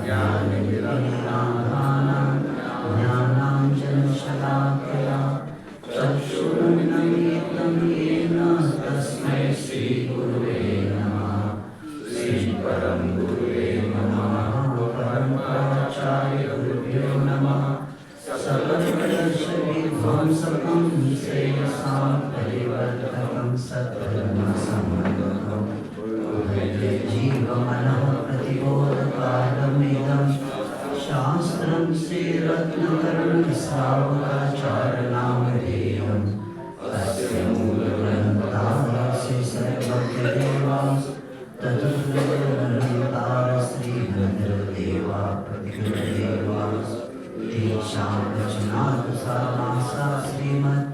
ज्ञानविरक्तानां ज्ञानाञ्जनशलाकया चक्षुरुन्मीलितं येन तस्मै श्रीगुरुवे नमः। श्रीपरं गुरुवे नमः। परमाचार्यगुरुभ्यो नमः। सकलकलुषविध्वंसकं निःश्रेयसां परिवर्तकं सत्कर्मसम्मोहकं जीवमनः प्रतिबोधकालमिदं शास्त्रं श्रीरत्नकर्णश्रावकाचार्यनामधेयम्। अस्य मूलग्रन्थाः श्रीसर्वज्ञदेवाः तदुग्रन्थाः श्रीभद्रदेवा प्रतिगुरुदेवाः तेषां रचनानुसारासा श्रीमद्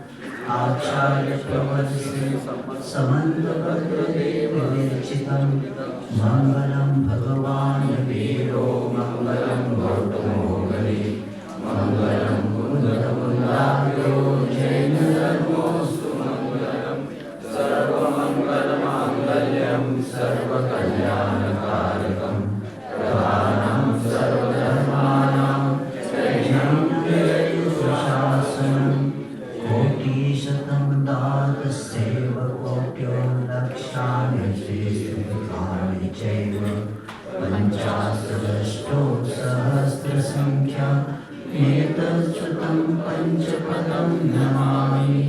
आचार्यप्रवचसे समन्तभद्रदेव विरचितं मङ्गलं भगवान् वीरो मङ्गलं गौतमोऽगले मङ्गलं कुन्दकुन्दार्यो जैनधर्मोऽस्तु मङ्गलं सर्वमङ्गलमाङ्गल्यं सर्वकल्याणकारकं प्रधानं सर्वधर्माणां शासनं कोटिशतं दातसेवकोट्यो लक्षाणि श्रीस्मृतानि चैव पञ्चाशदष्टो सहस्रसङ्ख्या एतच्छ्रुतं पञ्चपदं नमामि।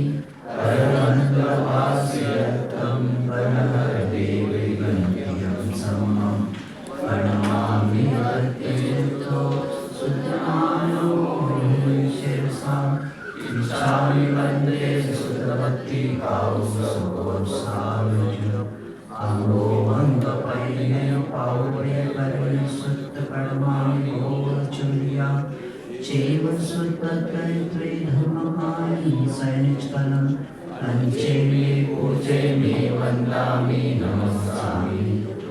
परमन्द्रभास्यर्थं वनहरदेवैगन्त्यं समं प्रणमामि अत्यन्तो सुतमानो शिरसा इच्छामि वन्दे सुतभक्तिभावसुगोत्साहयो अङ्गोऽङ्गपरिणय पावने कर्मणि सुतकर्माणि घोरचुर्या चैव सुतत्रयत्रे धर्ममानि सैनिचकलं पञ्चमे पूजे मे वन्दामि नमस्सामि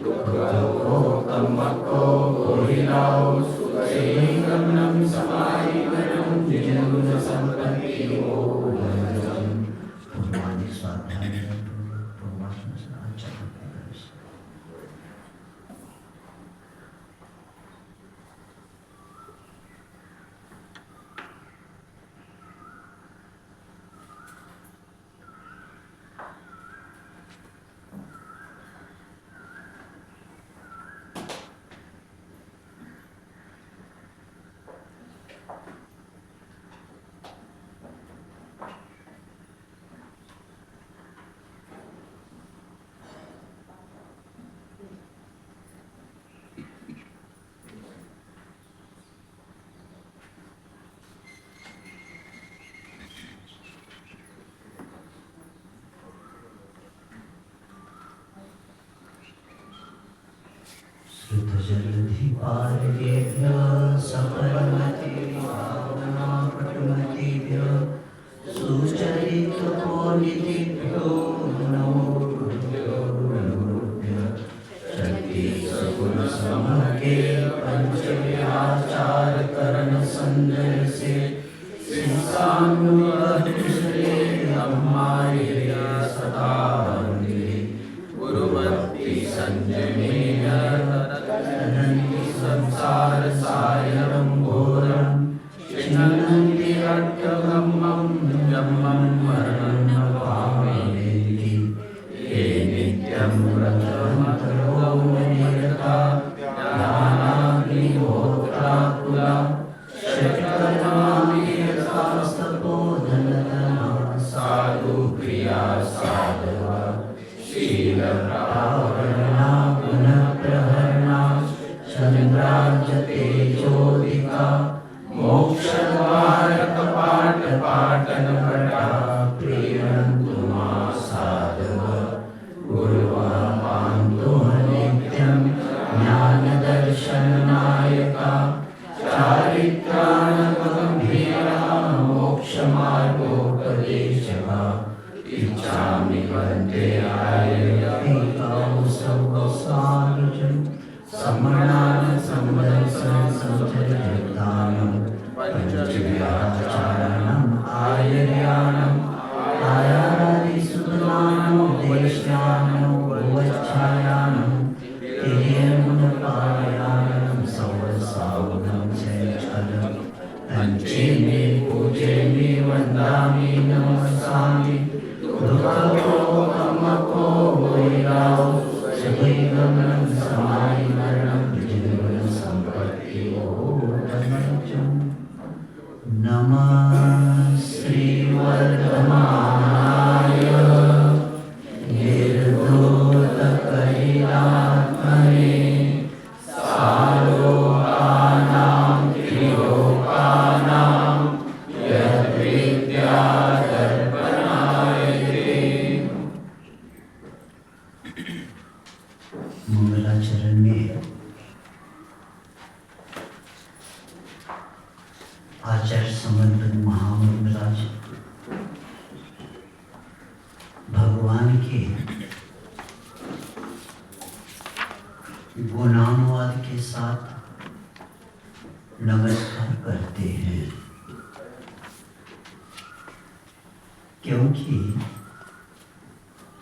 दुःखोकमको गोहिलाओ सुखैकमनं समाहिवनं निजगुणसम्पत्तियो भजनं। पूर्वादि स्वाध्याय श्रुतजलधिपार्येभ्यः सकलमतिभावनापटुमतिभ्यः सुचरितपोनिधिभ्यो नमो गुरुभ्यो शक्तिसगुणसमके पञ्चविहाचारकरणसञ्जयसे श्रीसान्नुकुशले ब्रह्मार्य सदा वन्दे गुरुभक्ति संयमेन संसार सायरं घोरं चिन्नन्ति अट्टगम्मं जम्मं मरणं न पामेति ये नित्यं व्रतमतरो निरता ज्ञानाग्निहोत्राकुला शतकर्माणि यथास्तपोधनतना साधु प्रिया साधवा शीलप्रावरणा पुनः प्रहरणा चन्द्रार्जतेजोदिका मोक्षद्वारकपाटपाटनपटा प्रीणन्तु मा साधव गुरुवापान्तु नित्यं ज्ञानदर्शननायका चारित्राणगम्भीरा मोक्षमार्गोपदेशका इच्छामि वन्दे आर्यं समणान संवत्सरं संचरितानं पञ्चव्याचारणम् आर्याणां आचार्य समर्पित महामंडराज भगवान के गुणानुवाद के साथ नमस्कार करते हैं, क्योंकि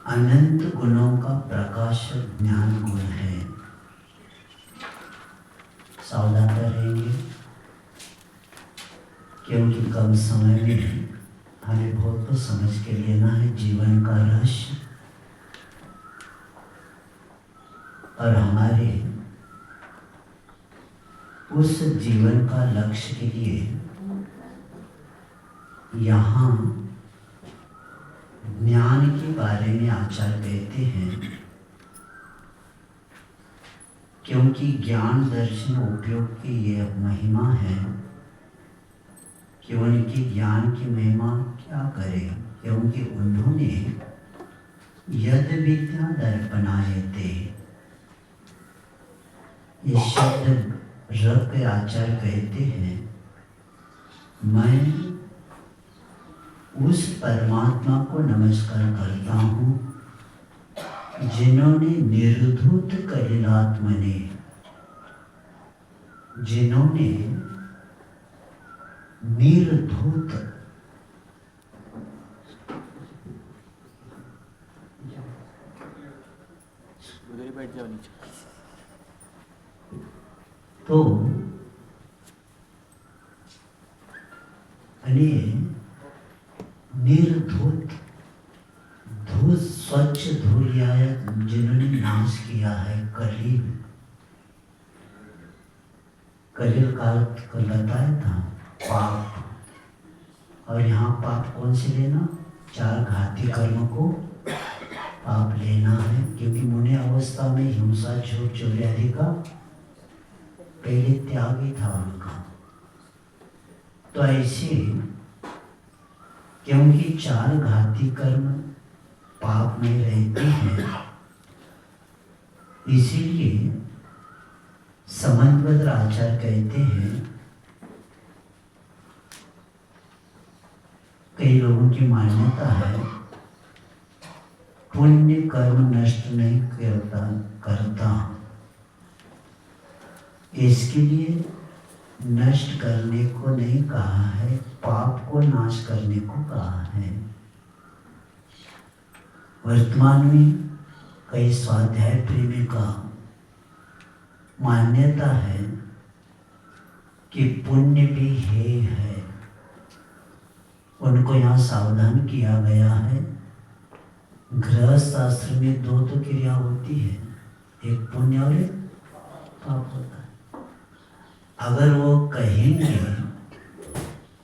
अनंत गुणों का प्रकाशक ज्ञान गुण है। सावधान रहेंगे, क्योंकि कम समय में हमें बहुत कुछ समझ के लेना है जीवन का रहस्य और हमारे उस जीवन का लक्ष्य के लिए यहाँ ज्ञान के बारे में आचार्य कहते हैं, क्योंकि ज्ञान दर्शन उपयोग की ये महिमा है कि उनके ज्ञान की महिमा क्या करें, क्योंकि उन्होंने यद विद्या दर्पणायते ये शब्द रख के आचार्य कहते हैं, मैं उस परमात्मा को नमस्कार करता हूँ जिन्होंने निर्धूत कलिलात्मने, जिन्होंने निर्धूत तो निर्धूत धूत स्वच्छ धूलियाय जिन्होंने नाश किया है कलिल काल को बताया था पाप, और यहाँ पाप कौन से लेना, 4 घाती कर्म को पाप लेना है, क्योंकि मुनि अवस्था में हिंसा झूठ चोरी आदि का पहले त्याग ही था उनका। तो ऐसे क्योंकि 4 घाती कर्म पाप में रहते हैं, इसीलिए समन्वय आचार्य कहते हैं, कई लोगों की मान्यता है पुण्य कर्म नष्ट नहीं करता, इसके लिए नष्ट करने को नहीं कहा है, पाप को नाश करने को कहा है। वर्तमान में कई स्वाध्याय प्रेमी का मान्यता है कि पुण्य भी है, उनको यहाँ सावधान किया गया है। गृहस्थ आश्रम में 2 तो क्रिया होती है, एक पुण्य और एक पाप होता है। अगर वो कहेंगे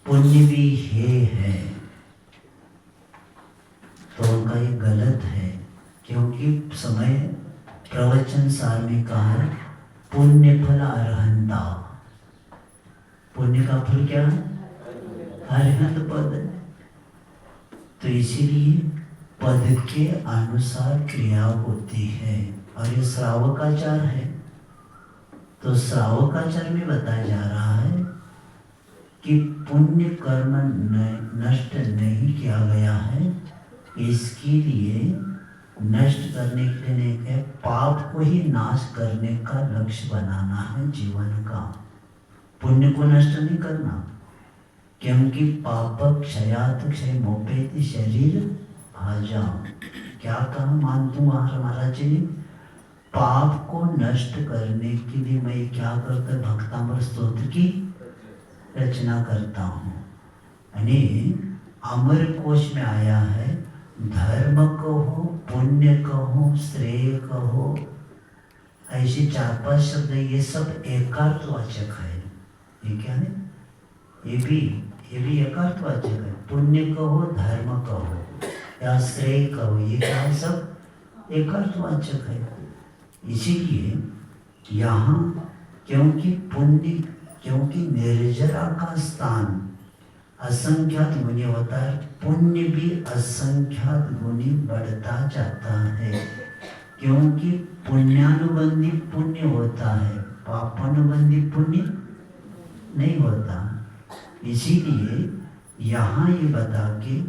पुण्य भी है तो उनका ये गलत है, क्योंकि समय प्रवचन सार में कहा है पुण्य फल अरहंता, पुण्य का फल क्या है, अरहंत पद। तो इसीलिए पद के अनुसार क्रिया होती है, और ये श्रावकाचार है। तो श्रावकाचार में बताया जा रहा है कि पुण्य कर्म नष्ट नहीं किया गया है, इसके लिए नष्ट करने के लिए नहीं कहे, पाप को ही नाश करने का लक्ष्य बनाना है जीवन का, पुण्य को नष्ट नहीं करना, क्योंकि पाप क्षयात क्षय मोपेति शरीर भाजा। क्या कहा मानतू महाराज जी ने, पाप को नष्ट करने के लिए मैं क्या करता, भक्तामृत स्तोत्र की रचना करता हूँ। यानी अमर कोश में आया है, धर्म कहो, पुण्य कहो, श्रेय कहो, ऐसे 4-5 शब्द, ये सब एकार्थवाचक है। ये क्या है, ये भी एकार्थवाचक है। पुण्य कहो, धर्म कहो या श्रेय कहो, ये क्या है, सब एकार्थवाचक है। इसीलिए यहाँ क्योंकि पुण्य, क्योंकि निर्जरा का स्थान असंख्यात गुणी होता है, पुण्य भी असंख्यात गुणी बढ़ता जाता है, क्योंकि पुण्यानुबंधी पुण्य होता है, पापानुबंधी पुण्य नहीं होता। इसीलिए यहाँ ये बता के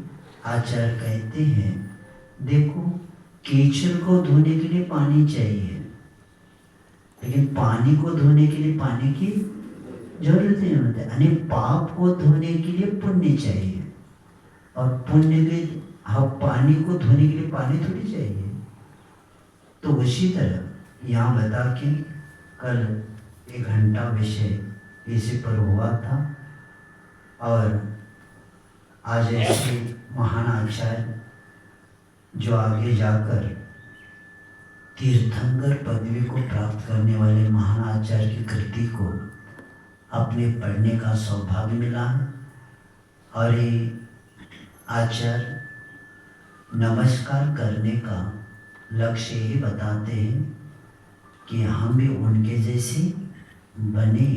आचार्य कहते हैं, देखो कीचड़ को धोने के लिए पानी चाहिए, लेकिन पानी को धोने के लिए पानी की जरूरत नहीं होती। यानी पाप को धोने के लिए पुण्य चाहिए, और पुण्य के पानी को धोने के लिए पानी थोड़ी चाहिए। तो उसी तरह यहाँ बता के कल 1 घंटा विषय इसी पर हुआ था, और आज ऐसे महान आचार्य जो आगे जाकर तीर्थंकर पदवी को प्राप्त करने वाले महान आचार्य की कृति को अपने पढ़ने का सौभाग्य मिला है। और ये आचार्य नमस्कार करने का लक्ष्य ही बताते हैं कि हम भी उनके जैसे बने,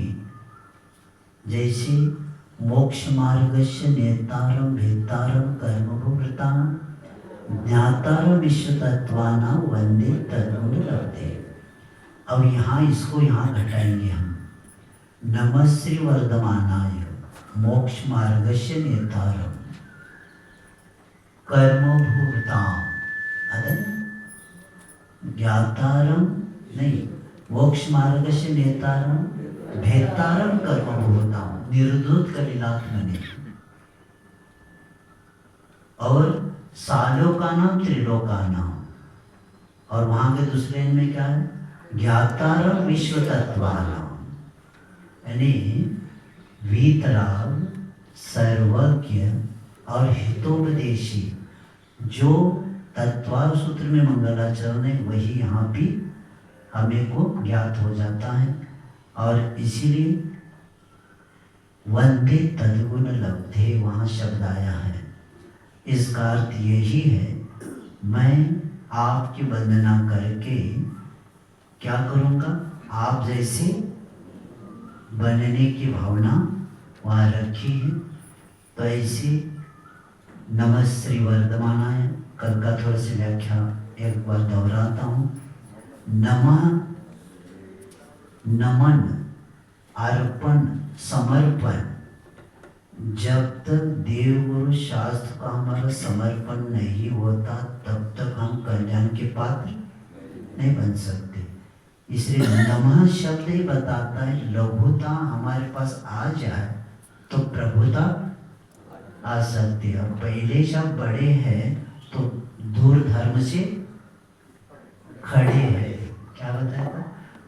जैसे मोक्ष मार्गस्य नेतारम भेतारम कर्मभूवृताम ज्ञातारम विश्व तत्वाना वंदे तद्गुण लब्धे। अब यहाँ इसको यहाँ घटाएंगे हम। नमः श्री वर्धमानाय मोक्ष मार्गस्य नेतारम कर्मभूवृताम, ज्ञातारम नहीं, मोक्ष मार्गस्य नेतारम भेतारम कर्मभूवृताम निर्धूत कलिलात्मने। और सालोकानाम त्रिलोकानाम, और वहां के दूसरे में क्या है, ज्ञातारम विश्व तत्वानाम, यानी वीतराग सर्वज्ञ और हितोपदेशी जो तत्वार सूत्र में मंगलाचरण है, वही यहाँ भी हमें को ज्ञात हो जाता है। और इसीलिए वंदे तद्गुण लब्धे वहाँ शब्द आया है। इसका अर्थ यही है, मैं आपकी वंदना करके क्या करूँगा, आप जैसे बनने की भावना वहाँ रखी है। तो ऐसे नमः श्री वर्धमानाय, कल का थोड़ा सी व्याख्या एक बार दोहराता हूँ। नमः नमन, अर्पण, समर्पण, जब तक देव गुरु शास्त्र का हमारा समर्पण नहीं होता तब तक हम कल्याण के पात्र नहीं बन सकते। इसलिए नमः शब्द ही बताता है लघुता हमारे पास आ जाए तो प्रभुता आ सकती है। पहले जब बड़े हैं तो दूर धर्म से खड़े हैं। क्या बताया था,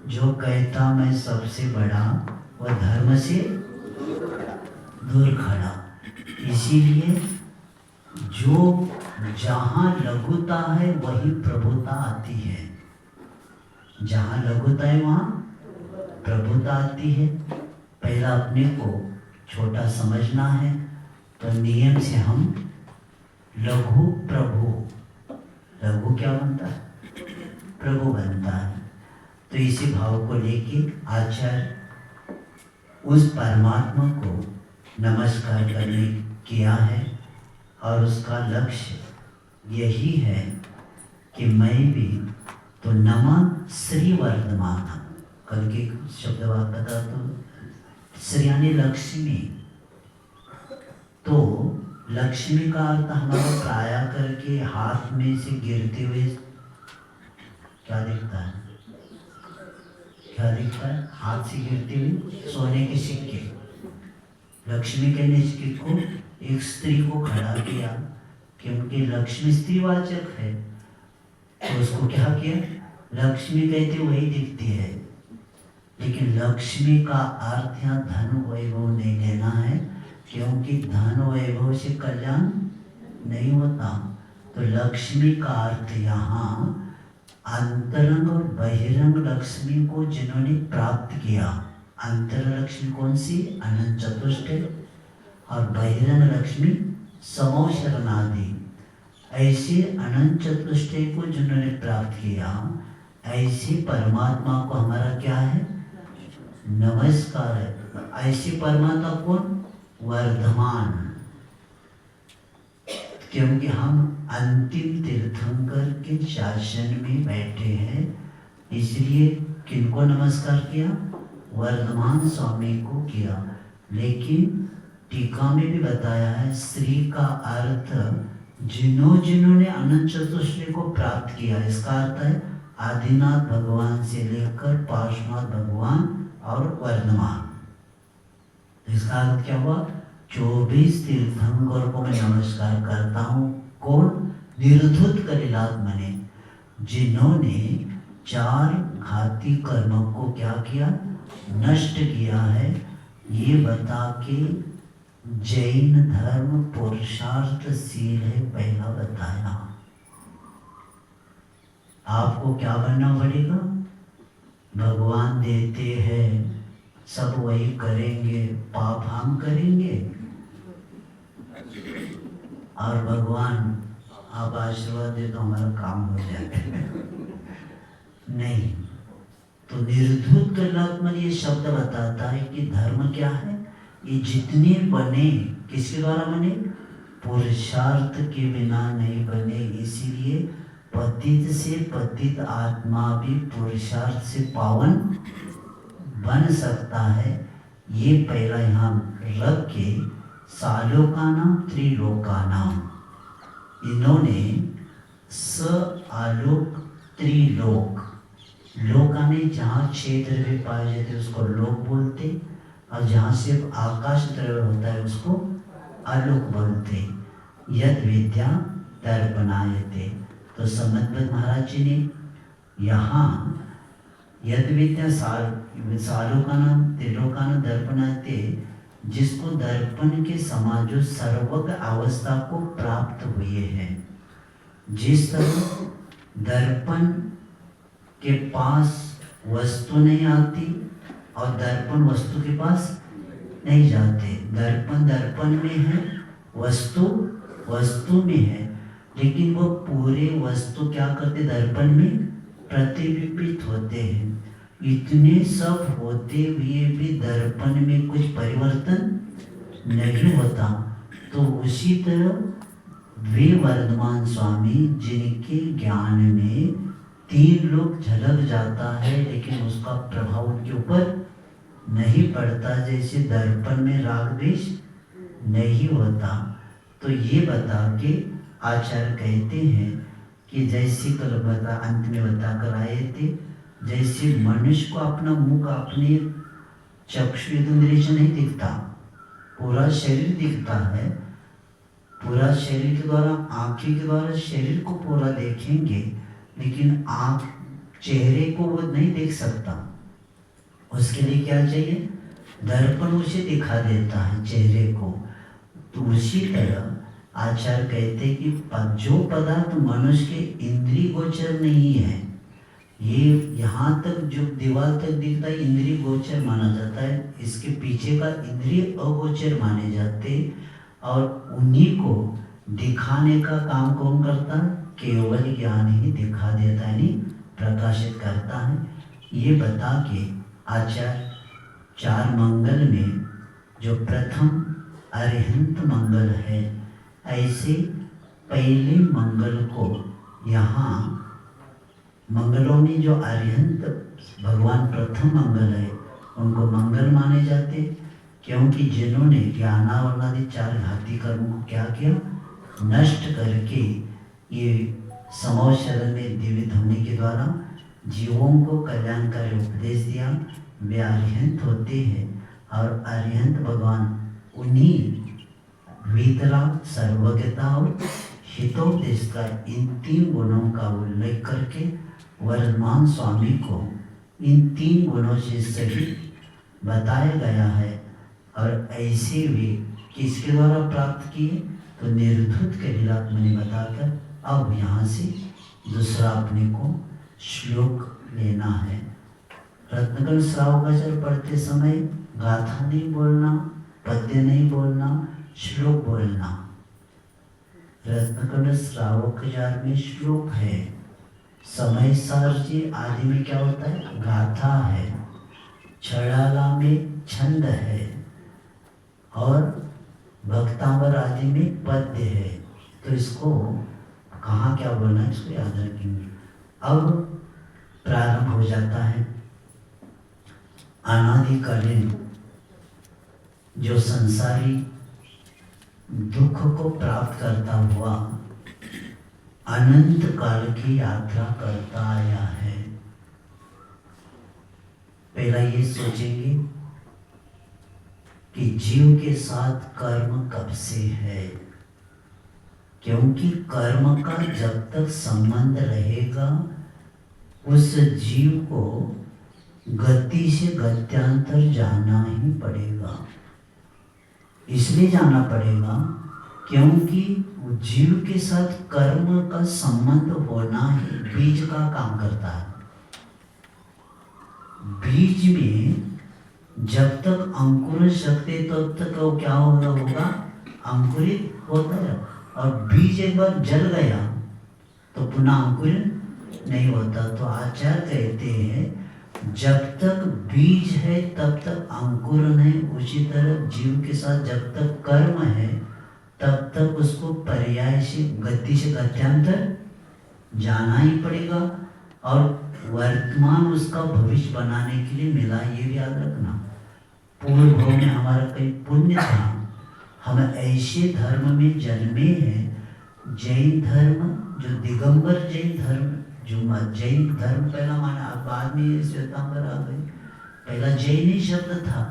जो कहता मैं सबसे बड़ा वह धर्म से दूर खड़ा। इसीलिए जो जहाँ लघुता है वही प्रभुता आती है, जहाँ लघुता है वहाँ प्रभुता आती है। पहला अपने को छोटा समझना है, तो नियम से हम लघु प्रभु, लघु क्या बनता है, प्रभु बनता है। तो इसी भाव को लेके आचार्य उस परमात्मा को नमस्कार करने किया है, और उसका लक्ष्य यही है कि मैं भी तो नमः श्री वर्धमान, कल के शब्द बता तो श्री यानी लक्ष्मी। तो लक्ष्मी का अर्थ हमारा प्राया करके हाथ में से गिरते हुए क्या दिखता है, क्या दिखता है, हाथ से गिरते हुए सोने के सिक्के। लक्ष्मी के निष्ठे को एक स्त्री को खड़ा किया क्योंकि लक्ष्मी स्त्रीवाचक है, तो उसको क्या किया, लक्ष्मी कहते वही दिखती है। लेकिन लक्ष्मी का अर्थ यहाँ धन वैभव नहीं लेना है, क्योंकि धन वैभव से कल्याण नहीं होता। तो लक्ष्मी का अर्थ यहाँ अंतरंग और बहिरंग लक्ष्मी को जिन्होंने प्राप्त किया। अंतर लक्ष्मी कौन सी, अनंत चतुष्टय, और बहिरंग लक्ष्मी समो शरणादि। ऐसे अनंत चतुष्टय को जिन्होंने प्राप्त किया, ऐसे परमात्मा को हमारा क्या है, नमस्कार है। ऐसे परमात्मा कौन, वर्धमान, क्योंकि हम अंतिम तीर्थंकर के शासन में बैठे हैं, इसलिए किनको नमस्कार किया, वर्धमान स्वामी को किया। लेकिन टीका में भी बताया है, श्री का अर्थ जिन्होंने अनंत चतुष्टय को प्राप्त किया। इसका अर्थ है आदिनाथ भगवान से लेकर पार्श्वनाथ भगवान और वर्धमान। इसका अर्थ क्या हुआ? 24 तीर्थंकर को मैं नमस्कार करता हूँ। कौन? निर्धुत कलिलात्मने, जिन्होंने 4 घाती कर्मों को क्या किया? नष्ट किया है। ये बता के जैन धर्म पुरुषार्थशील है, पहला बताया। आपको क्या बनना पड़ेगा? भगवान देते हैं, सब वही करेंगे, पाप हम करेंगे और भगवान आप आशीर्वाद दे तो हमारा काम हो जाए। नहीं, तो निर्धुत कलात्मन ये शब्द बताता है कि धर्म क्या है? ये जितने बने किसके द्वारा बने? पुरुषार्थ के बिना नहीं बने। इसीलिए पतित से पतित आत्मा भी पुरुषार्थ से पावन बन सकता है। ये पहला यहाँ रख के सालोकानाम त्रिलोकानाम, इन्होंने स आलोक त्रिलोक, लोकाने जहाँ 6 द्रव्य पाए जाते उसको लोक बोलते, और जहाँ सिर्फ आकाश द्रव्य होता है उसको आलोक बोलते। यद विद्या दर्पणायते, तो समद्भक्त महाराज जी ने यहाँ यद विद्या सालोकानाम त्रिलोकानाम दर्पणायते, जिसको दर्पण के समान जो सर्वज्ञ अवस्था को प्राप्त हुए हैं। जिस तरह दर्पण के पास वस्तु नहीं आती और दर्पण वस्तु के पास नहीं जाते, दर्पण दर्पण में है, वस्तु वस्तु में है, लेकिन वो पूरे वस्तु क्या करते? दर्पण में प्रतिबिंबित होते हैं। इतने सब होते हुए भी दर्पण में कुछ परिवर्तन नहीं होता। तो उसी तरह वे वर्धमान स्वामी जिनके ज्ञान में 3 लोग झलक जाता है, लेकिन उसका प्रभाव उनके ऊपर नहीं पड़ता, जैसे दर्पण में राग द्वेष नहीं होता। तो ये बता के आचार्य कहते हैं कि जैसे कल बता अंत में बता कर आए थे, जैसे मनुष्य को अपना मुख अपने चक्षु इंद्रिय से नहीं दिखता, पूरा शरीर दिखता है। पूरा शरीर के द्वारा, आँखों के द्वारा शरीर को पूरा देखेंगे, लेकिन आँख चेहरे को वो नहीं देख सकता। उसके लिए क्या चाहिए? दर्पण उसे दिखा देता है चेहरे को। तो उसी तरह आचार्य कहते कि जो पदार्थ मनुष्य के इंद्रिय गोचर नहीं है, ये यहाँ तक जो दीवार तक दिखता है इंद्रिय गोचर माना जाता है, इसके पीछे का इंद्रिय अगोचर माने जाते, और उन्हीं को दिखाने का काम कौन करता? केवल ज्ञान ही दिखा देता है, नहीं प्रकाशित करता है। ये बता के आचार्य 4 मंगल में जो प्रथम अरिहंत मंगल है, ऐसे पहले मंगल को यहाँ मंगलों में जो अरिहंत भगवान प्रथम मंगल है उनको मंगल माने जाते, क्योंकि जिन्होंने ज्ञानावरणादि 4 घाती कर्मों को क्या किया? नष्ट करके ये समोह शरण में जीवित होने के द्वारा जीवों को कल्याणकारी उपदेश दिया, वे अरिहंत होते हैं। और अरिहंत भगवान उन्हीं वीतरा, सर्वज्ञता और हितोपदेश का इन 3 गुणों का उल्लेख करके वर्धमान स्वामी को इन 3 गुणों से सहित बताया गया है। और ऐसे वे किसके द्वारा प्राप्त किए? तो निर्धुत के लीलात्मा ने बताकर अब यहाँ से दूसरा अपने को श्लोक लेना है। रत्नकल श्रावकाचार्य पढ़ते समय गाथा नहीं बोलना, पद्य नहीं बोलना, श्लोक बोलना। रत्नकल श्रावकाचार्य में श्लोक है, समय सार जी आदि में क्या होता है? गाथा है, छड़ाला में छंद है, और भक्तांबर आदि में पद्य है। तो इसको कहाँ क्या बोलना है इसको याद रखेंगे। अब प्रारंभ हो जाता है। अनादिकालीन जो संसारी दुख को प्राप्त करता हुआ अनंत काल की यात्रा करता आया है। पहला ये सोचेंगे कि जीव के साथ कर्म कब से है, क्योंकि कर्म का जब तक संबंध रहेगा उस जीव को गति से गत्यांतर जाना ही पड़ेगा। इसलिए जाना पड़ेगा क्योंकि जीव के साथ कर्म का संबंध होना ही बीज का काम करता है। बीज में जब तक अंकुर शक्ति तब तक वो क्या होगा, अंकुरित होता है। और बीज एक बार जल गया तो पुनः अंकुरित नहीं होता। तो आचार्य कहते हैं जब तक बीज है तब तक अंकुरण है। उसी तरह जीव के साथ जब तक कर्म है तब तक उसको पर्याय से गति से गत्यांतर जाना ही पड़ेगा। और वर्तमान उसका भविष्य बनाने के लिए मिला, ये भी याद रखना। पूर्व भव में हमारा कई पुण्य था, हम ऐसे धर्म में जन्मे हैं। जैन धर्म जो दिगंबर जैन धर्म, जो जैन धर्म पहला माना, बाद में श्वेतांबर आ गए। पहला जैन ही शब्द था,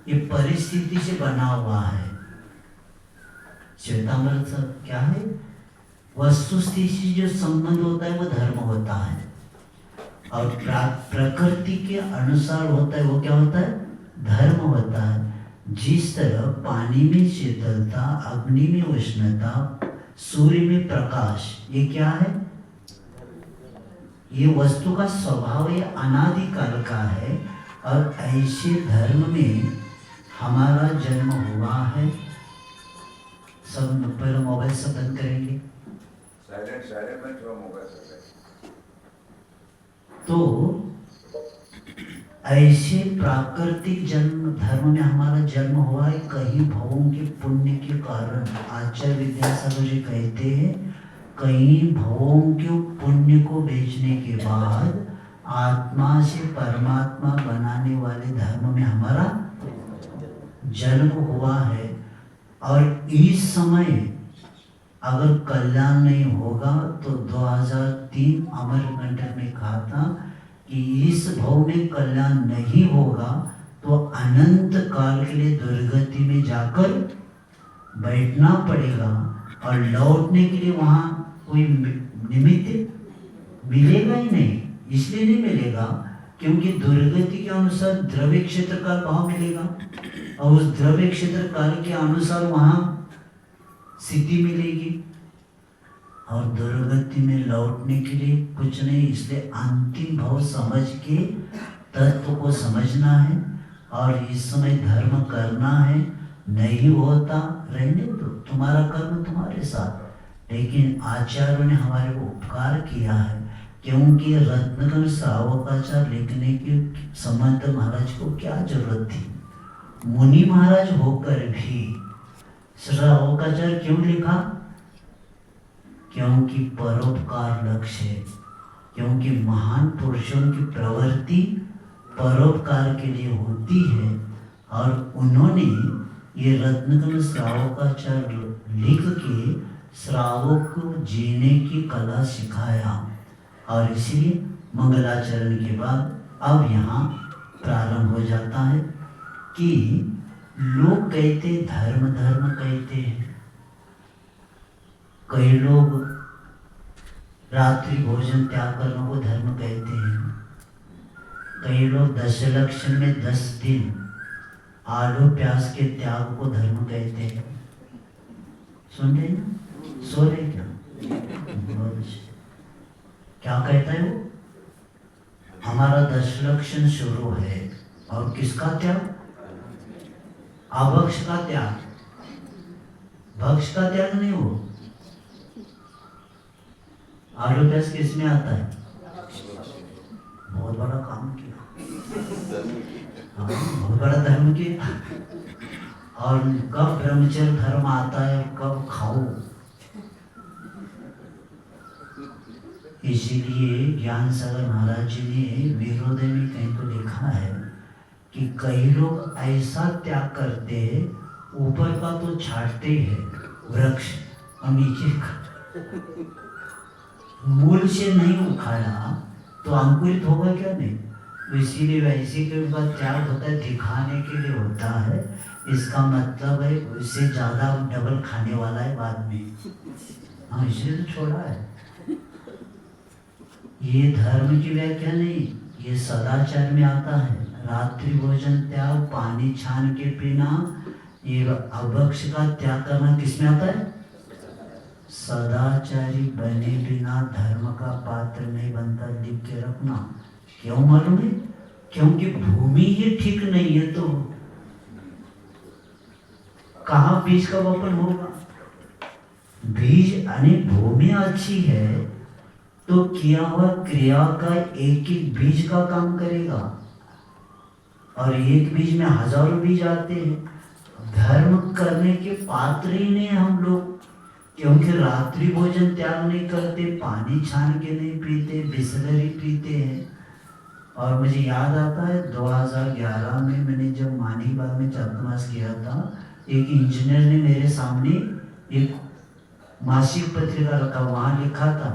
ये परिस्थिति से बना हुआ है। श्वेतांबर सब क्या है, वस्तुस्थिति से जो संबंध होता है वो धर्म होता है। और प्रकृति के अनुसार होता है वो क्या होता है, धर्म होता है। जिस तरह पानी में शीतलता, अग्नि में उष्णता, सूर्य में प्रकाश, ये क्या है, ये वस्तु का स्वभाव, ये अनादिकाल का है। और ऐसे धर्म में हमारा जन्म हुआ है। सब पहले मोबाइल से बंद करेंगे। साइलेंट में थोड़ा मोबाइल से। तो ऐसे प्राकृतिक जन्म धर्म में हमारा जन्म हुआ है। कई भवों के पुण्य के कारण, आचार्य विद्यासागर जी कहते हैं, कई भवों के पुण्य को बेचने के बाद आत्मा से परमात्मा बनाने वाले धर्म में हमारा जन्म हुआ है। और इस समय अगर कल्याण नहीं होगा तो 2003 अमरकंटक में कहा था कि इस भव में कल्याण नहीं होगा तो अनंत काल के लिए दुर्गति में जाकर बैठना पड़ेगा। और लौटने के लिए वहाँ कोई निमित्त मिलेगा ही नहीं। इसलिए नहीं मिलेगा क्योंकि दुर्गति के अनुसार द्रव्य क्षेत्र का भाव मिलेगा और उस द्रव्य क्षेत्र काल के अनुसार वहाँ स्थिति मिलेगी। और दुर्गति में लौटने के लिए कुछ नहीं, इसलिए अंतिम भाव समझ के तत्व को समझना है। और इस समय धर्म करना है। नहीं होता रहने दो, तुम्हारा कर्म तुम्हारे साथ। लेकिन आचार्यों ने हमारे को उपकार किया है, क्योंकि रत्नगण श्रावकाचार लिखने के समर्थ महाराज को क्या जरूरत थी। मुनि महाराज होकर भी श्रावकाचार क्यों लिखा, क्योंकि परोपकार लक्ष्य है। क्योंकि महान पुरुषों की प्रवृत्ति परोपकार के लिए होती है। और उन्होंने ये रत्नगण श्रावकाचार लिख के श्रावक को जीने की कला सिखाया। और इसलिए मंगलाचरण के बाद अब यहाँ प्रारंभ हो जाता है कि लोग कहते धर्म धर्म कहते हैं। कई लोग रात्रि भोजन त्याग करने को धर्म कहते हैं। कई लोग दशलक्षण में 10 दिन आलू प्याज के त्याग को धर्म कहते हैं। सुन रहे ना, सो रहे क्या? क्या कहता है वो? हमारा दशलक्षण शुरू है और किसका त्याग? अभक्ष का त्याग। भक्ष का त्याग नहीं हो। आलू प्याज किस में आता है? बहुत बड़ा काम किया, बहुत बड़ा धर्म किया। और कब ब्रह्मचर्य धर्म आता है, कब खाओ। इसीलिए ज्ञान सागर महाराज जी ने विरोध में कहीं तो लिखा है कि कई लोग ऐसा त्याग करते हैं, ऊपर का तो छाटते हैं, वृक्ष और नीचे मूल से नहीं उखाड़ा तो अंकुरित होगा क्या? नहीं। तो इसीलिए वैसे के उनका त्याग होता है, दिखाने के लिए होता है। इसका मतलब है उससे ज्यादा डबल खाने वाला है बाद में। हाँ, इसलिए तो छोड़ा है। ये धर्म की व्याख्या नहीं, ये सदाचार में आता है। रात्रि भोजन त्याग, पानी छान के पीना, ये अभक्ष का त्याग करना किसमें आता है? सदाचारी बने बिना धर्म का पात्र नहीं बनता, लिख के रखना। क्यों मालूम है? क्योंकि भूमि ही ठीक नहीं है तो कहाँ बीज का वपन होगा? बीज यानी भूमि अच्छी है तो किया हुआ क्रिया का एक एक बीज का काम करेगा, और एक बीज में हजारों बीज आते हैं। धर्म करने के पात्र ही नहीं हम लोग, क्योंकि रात्रि भोजन त्याग नहीं करते, पानी छान के नहीं पीते, बिस्लरी पीते हैं। और मुझे याद आता है 2011 में मैंने जब मानीबाग में चातुर्मास किया था, एक इंजीनियर ने मेरे सामने एक मासिक पत्रिका रखा, वहां लिखा था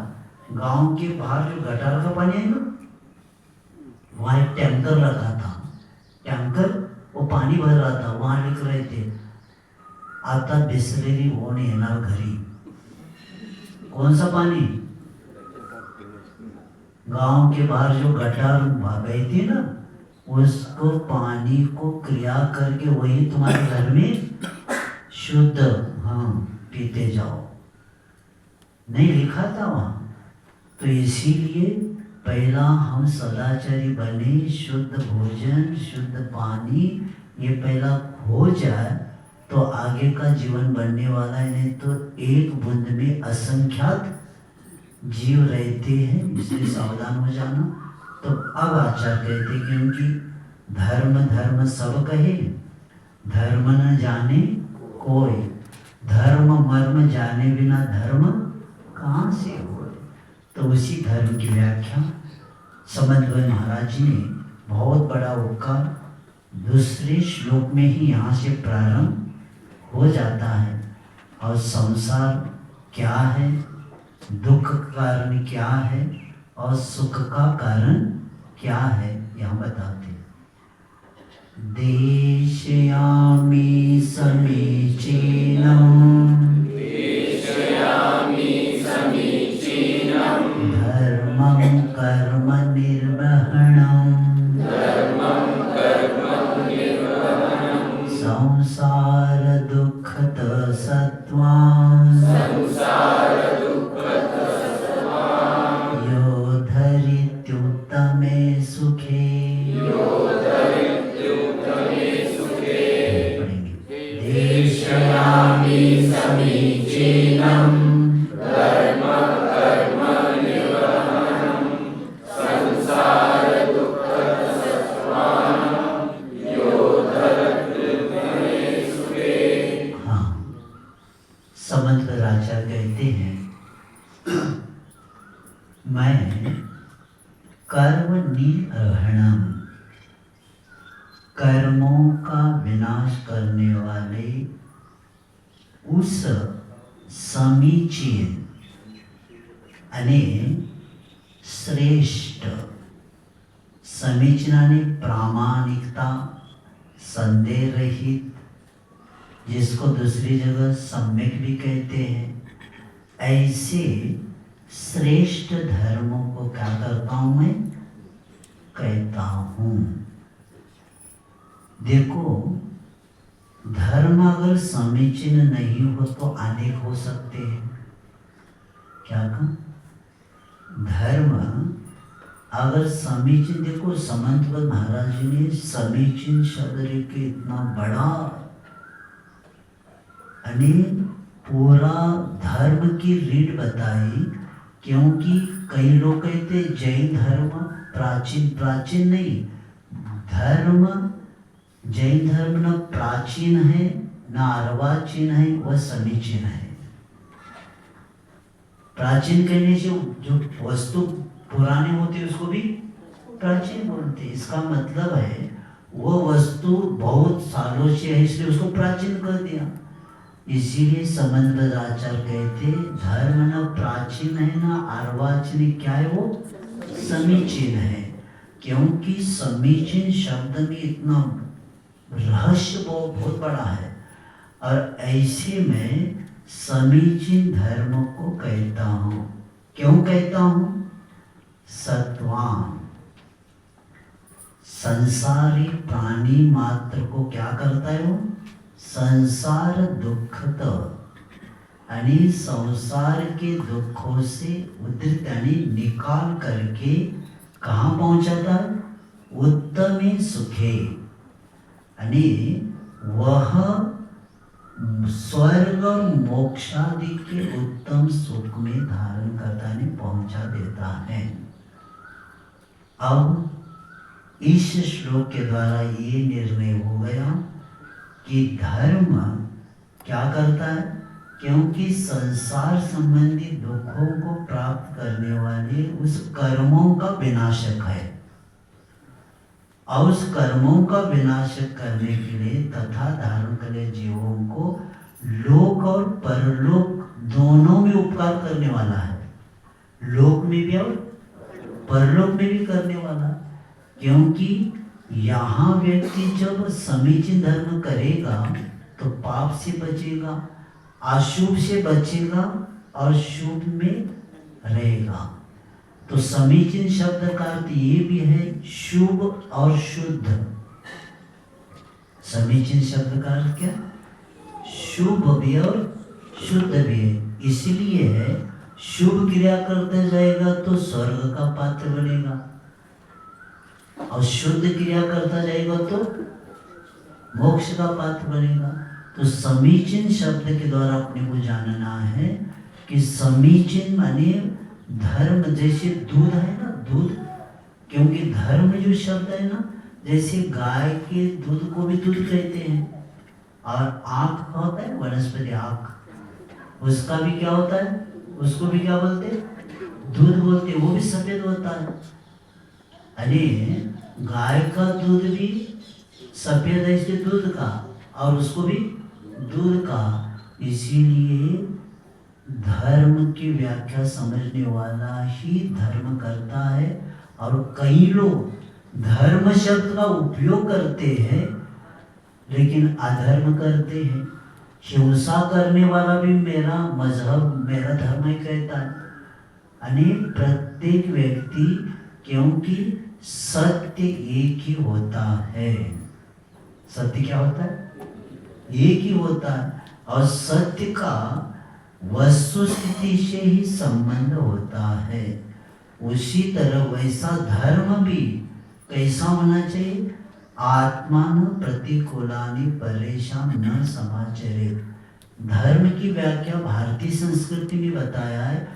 गांव के बाहर जो गटार का पानी है ना, वहां एक टैंकर रखा था। टैंकर वो पानी भर रहा था, वहां लिख रहे थे आता बिस्लरी ओन येणार घरी। कौन सा पानी? गांव के बाहर जो गटार बहती है ना, उसको पानी को क्रिया करके वही तुम्हारे घर में शुद्ध, हाँ, पीते जाओ। नहीं लिखा था वहां। तो इसीलिए पहला हम सदाचारी बने, शुद्ध भोजन शुद्ध पानी ये पहला हो जाए तो आगे का जीवन बनने वाला है। नहीं तो एक बूंद में असंख्यात जीव रहते हैं, इसलिए सावधान हो जाना। तो अब आचार्य कहते क्योंकि धर्म धर्म सब कहे, धर्म न जाने कोई, धर्म मर्म जाने बिना धर्म कहाँ से हो। तो उसी धर्म की व्याख्या समंत महाराज जी ने बहुत बड़ा उपकार दूसरे श्लोक में ही यहाँ से प्रारंभ हो जाता है। और संसार क्या है, दुख का कारण क्या है और सुख का कारण क्या है, यहाँ बताते। देशयामि समीचीनम् धर्मं कर्म निर्वहणम् संसार दुःखत सत्त्वान् यो धरित्युत्तमे सुखे। देशयामि समीचीनम् कहते हैं मैं कर्म निर्वहणम, कर्मों का विनाश करने वाले उस समीचीन अने श्रेष्ठ, समीचीन अने प्रामाणिकता, संदेह रहित, जिसको दूसरी जगह सम्यक भी कहते हैं, ऐसे श्रेष्ठ धर्मों को क्या करता हूं मैं? कहता हूं। देखो, धर्म अगर समीचीन नहीं हो तो अनेक हो सकते हैं। क्या कहा? धर्म अगर समीचीन, देखो समंत महाराज जी ने समीचीन शब्द लेके इतना बड़ा पूरा धर्म की रीढ़ बताई, क्योंकि कई लोग कहते जैन धर्म प्राचीन, प्राचीन नहीं, धर्म जैन धर्म न प्राचीन है न अर्वाचीन है, वह समीचीन है। प्राचीन कहने से जो वस्तु पुराने होते उसको भी प्राचीन बोलते। इसका मतलब है वो वस्तु बहुत सालों से है इसलिए उसको प्राचीन कर दिया। इसीलिए संबंध आचार्य कहते धर्म न प्राचीन है न अर्वाचीन, क्या है वो समीचीन है। क्योंकि समीचीन शब्द में इतना रहस्य बहुत बड़ा है। और ऐसे में समीचीन धर्म को कहता हूँ। क्यों कहता हूँ? सत्वान संसारी प्राणी मात्र को क्या करता है वो? संसार दुखत यानी संसार के दुखों से उद्धृत यानी निकाल करके कहाँ पहुंचाता है? उत्तम सुखे यानी वह स्वर्ग और मोक्षादि के उत्तम सुख में धारण करता है, पहुंचा देता है। अब इस श्लोक के द्वारा ये निर्णय हो गया कि धर्म क्या करता है? क्योंकि संसार संबंधी दुखों को प्राप्त करने वाले उस कर्मों का विनाशक है, और उस कर्मों का विनाशक करने के लिए तथा धारण करने जीवों को लोक और परलोक दोनों में उपकार करने वाला है। लोक में भी और परलोक में भी करने वाला। क्योंकि यहाँ व्यक्ति जब समीचीन धर्म करेगा तो पाप से बचेगा, अशुभ से बचेगा और शुभ में रहेगा। तो समीचीन शब्द का अर्थ ये भी है शुभ और शुद्ध। समीचीन शब्द का अर्थ क्या? शुभ भी और शुद्ध भी है। इसलिए है शुभ क्रिया करते जाएगा तो स्वर्ग का पात्र बनेगा, और शुद्ध क्रिया करता जाएगा तो मोक्ष का पात्र बनेगा। तो समीचीन शब्द के द्वारा अपने को जानना है कि समीचीन माने धर्म, जैसे दूध है ना, दूध, क्योंकि धर्म जो शब्द है ना, जैसे गाय के दूध को भी दूध कहते हैं, और आँख का होता है वनस्पति आँख, उसका भी क्या होता है? उसको भी क्या बोलते हैं? दूध बोलते हैं। वो भी सफेद होता है। अरे गाय का दूध भी सफेद है इसके दूध का, और उसको भी दूध का। इसीलिए धर्म की व्याख्या समझने वाला ही धर्म करता है। और कई लोग धर्म शब्द का उपयोग करते हैं लेकिन अधर्म करते हैं। हिंसा करने वाला भी मेरा मजहब, मेरा धर्म ही कहता है। यानी प्रत्येक व्यक्ति, क्योंकि सत्य एक ही होता है। सत्य क्या होता है? एक ही होता है। और सत्य का वस्तु स्थिति से ही संबंध होता है। उसी तरह वैसा धर्म भी कैसा होना चाहिए? आत्मान प्रतिकूलानि परेशान न समाचरेत्। धर्म की व्याख्या भारतीय संस्कृति में बताया है,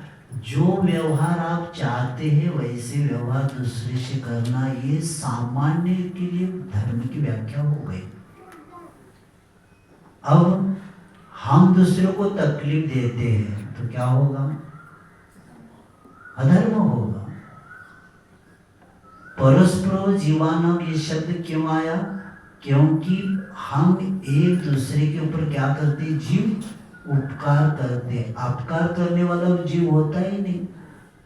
जो व्यवहार आप चाहते हैं वैसे व्यवहार दूसरे से करना, ये सामान्य के लिए धर्म की व्याख्या हो गई। अब हम दूसरों को तकलीफ देते हैं तो क्या होगा? अधर्म होगा। परस्पर जीवानाम ये शब्द क्यों आया? क्योंकि हम एक दूसरे के ऊपर क्या करते? जीव उपकार करते। अपकार करने वाला जीव होता ही नहीं।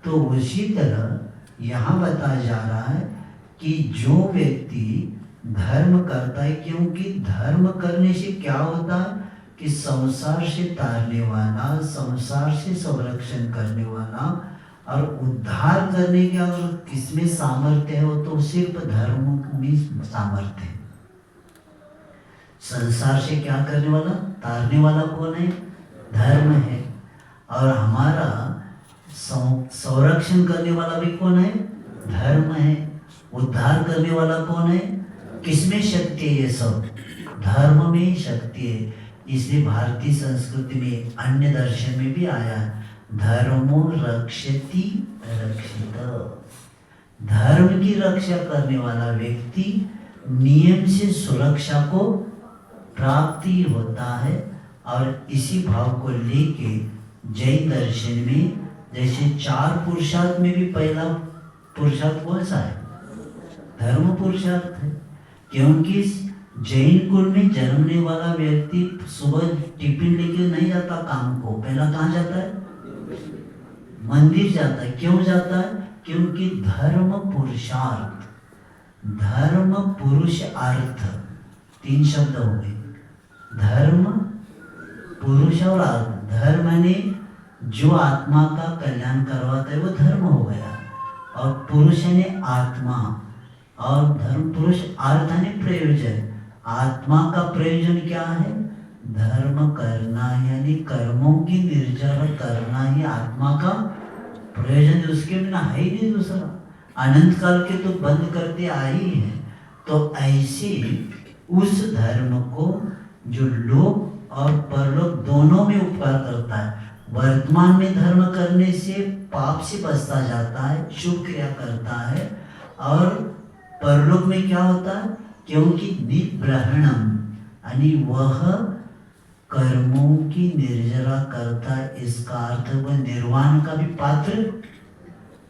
तो उसी तरह यहाँ बताया जा रहा है कि जो व्यक्ति धर्म करता है, क्योंकि धर्म करने से क्या होता है कि संसार से तारने वाला, संसार से संरक्षण करने वाला और उद्धार करने के अगर किसमें सामर्थ्य है, वो तो सिर्फ धर्म में सामर्थ्य है। संसार से क्या करने वाला, तारने वाला कौन है? धर्म है। और हमारा संरक्षण करने वाला भी कौन है? धर्म है। उद्धार करने वाला कौन है? किसमें शक्ति है? ये सब धर्म में ही शक्ति है। इसलिए भारतीय संस्कृति में, अन्य दर्शन में भी आया, धर्मो रक्षति रक्षित। धर्म की रक्षा करने वाला व्यक्ति नियम से सुरक्षा को प्राप्ति होता है। और इसी भाव को लेके जैन दर्शन में जैसे 4 पुरुषार्थ में भी पहला पुरुषार्थ कौन सा है? धर्म पुरुषार्थ है। क्योंकि जैन कुल में जन्मने वाला व्यक्ति सुबह टिफिन लेके नहीं जाता काम को, पहला कहाँ जाता है? मंदिर जाता है। क्यों जाता है? क्योंकि धर्म पुरुषार्थ, धर्म पुरुष अर्थ, 3 शब्द हो गए। धर्म पुरुष और अर्थ। धर्म ने जो आत्मा का कल्याण करवाता है वो धर्म हो गया, और पुरुष ने आत्मा, और धर्म पुरुष अर्थ ने प्रयोजन। आत्मा का प्रयोजन क्या है? धर्म करना, यानी कर्मों की निर्जर करना ही आत्मा का प्रयोजन। उसके बिना है ही नहीं दूसरा। अनंत काल के तो बंद करते आई है। तो ऐसे उस धर्म को जो लोक और परलोक दोनों में उपकार करता है। वर्तमान में धर्म करने से पाप से बचता जाता है, शुभ क्रिया करता है, और परलोक में क्या होता है? क्योंकि निब्रहणम, यानी वह कर्मों की निर्जरा करता है, इसका अर्थ वह निर्वाण का भी पात्र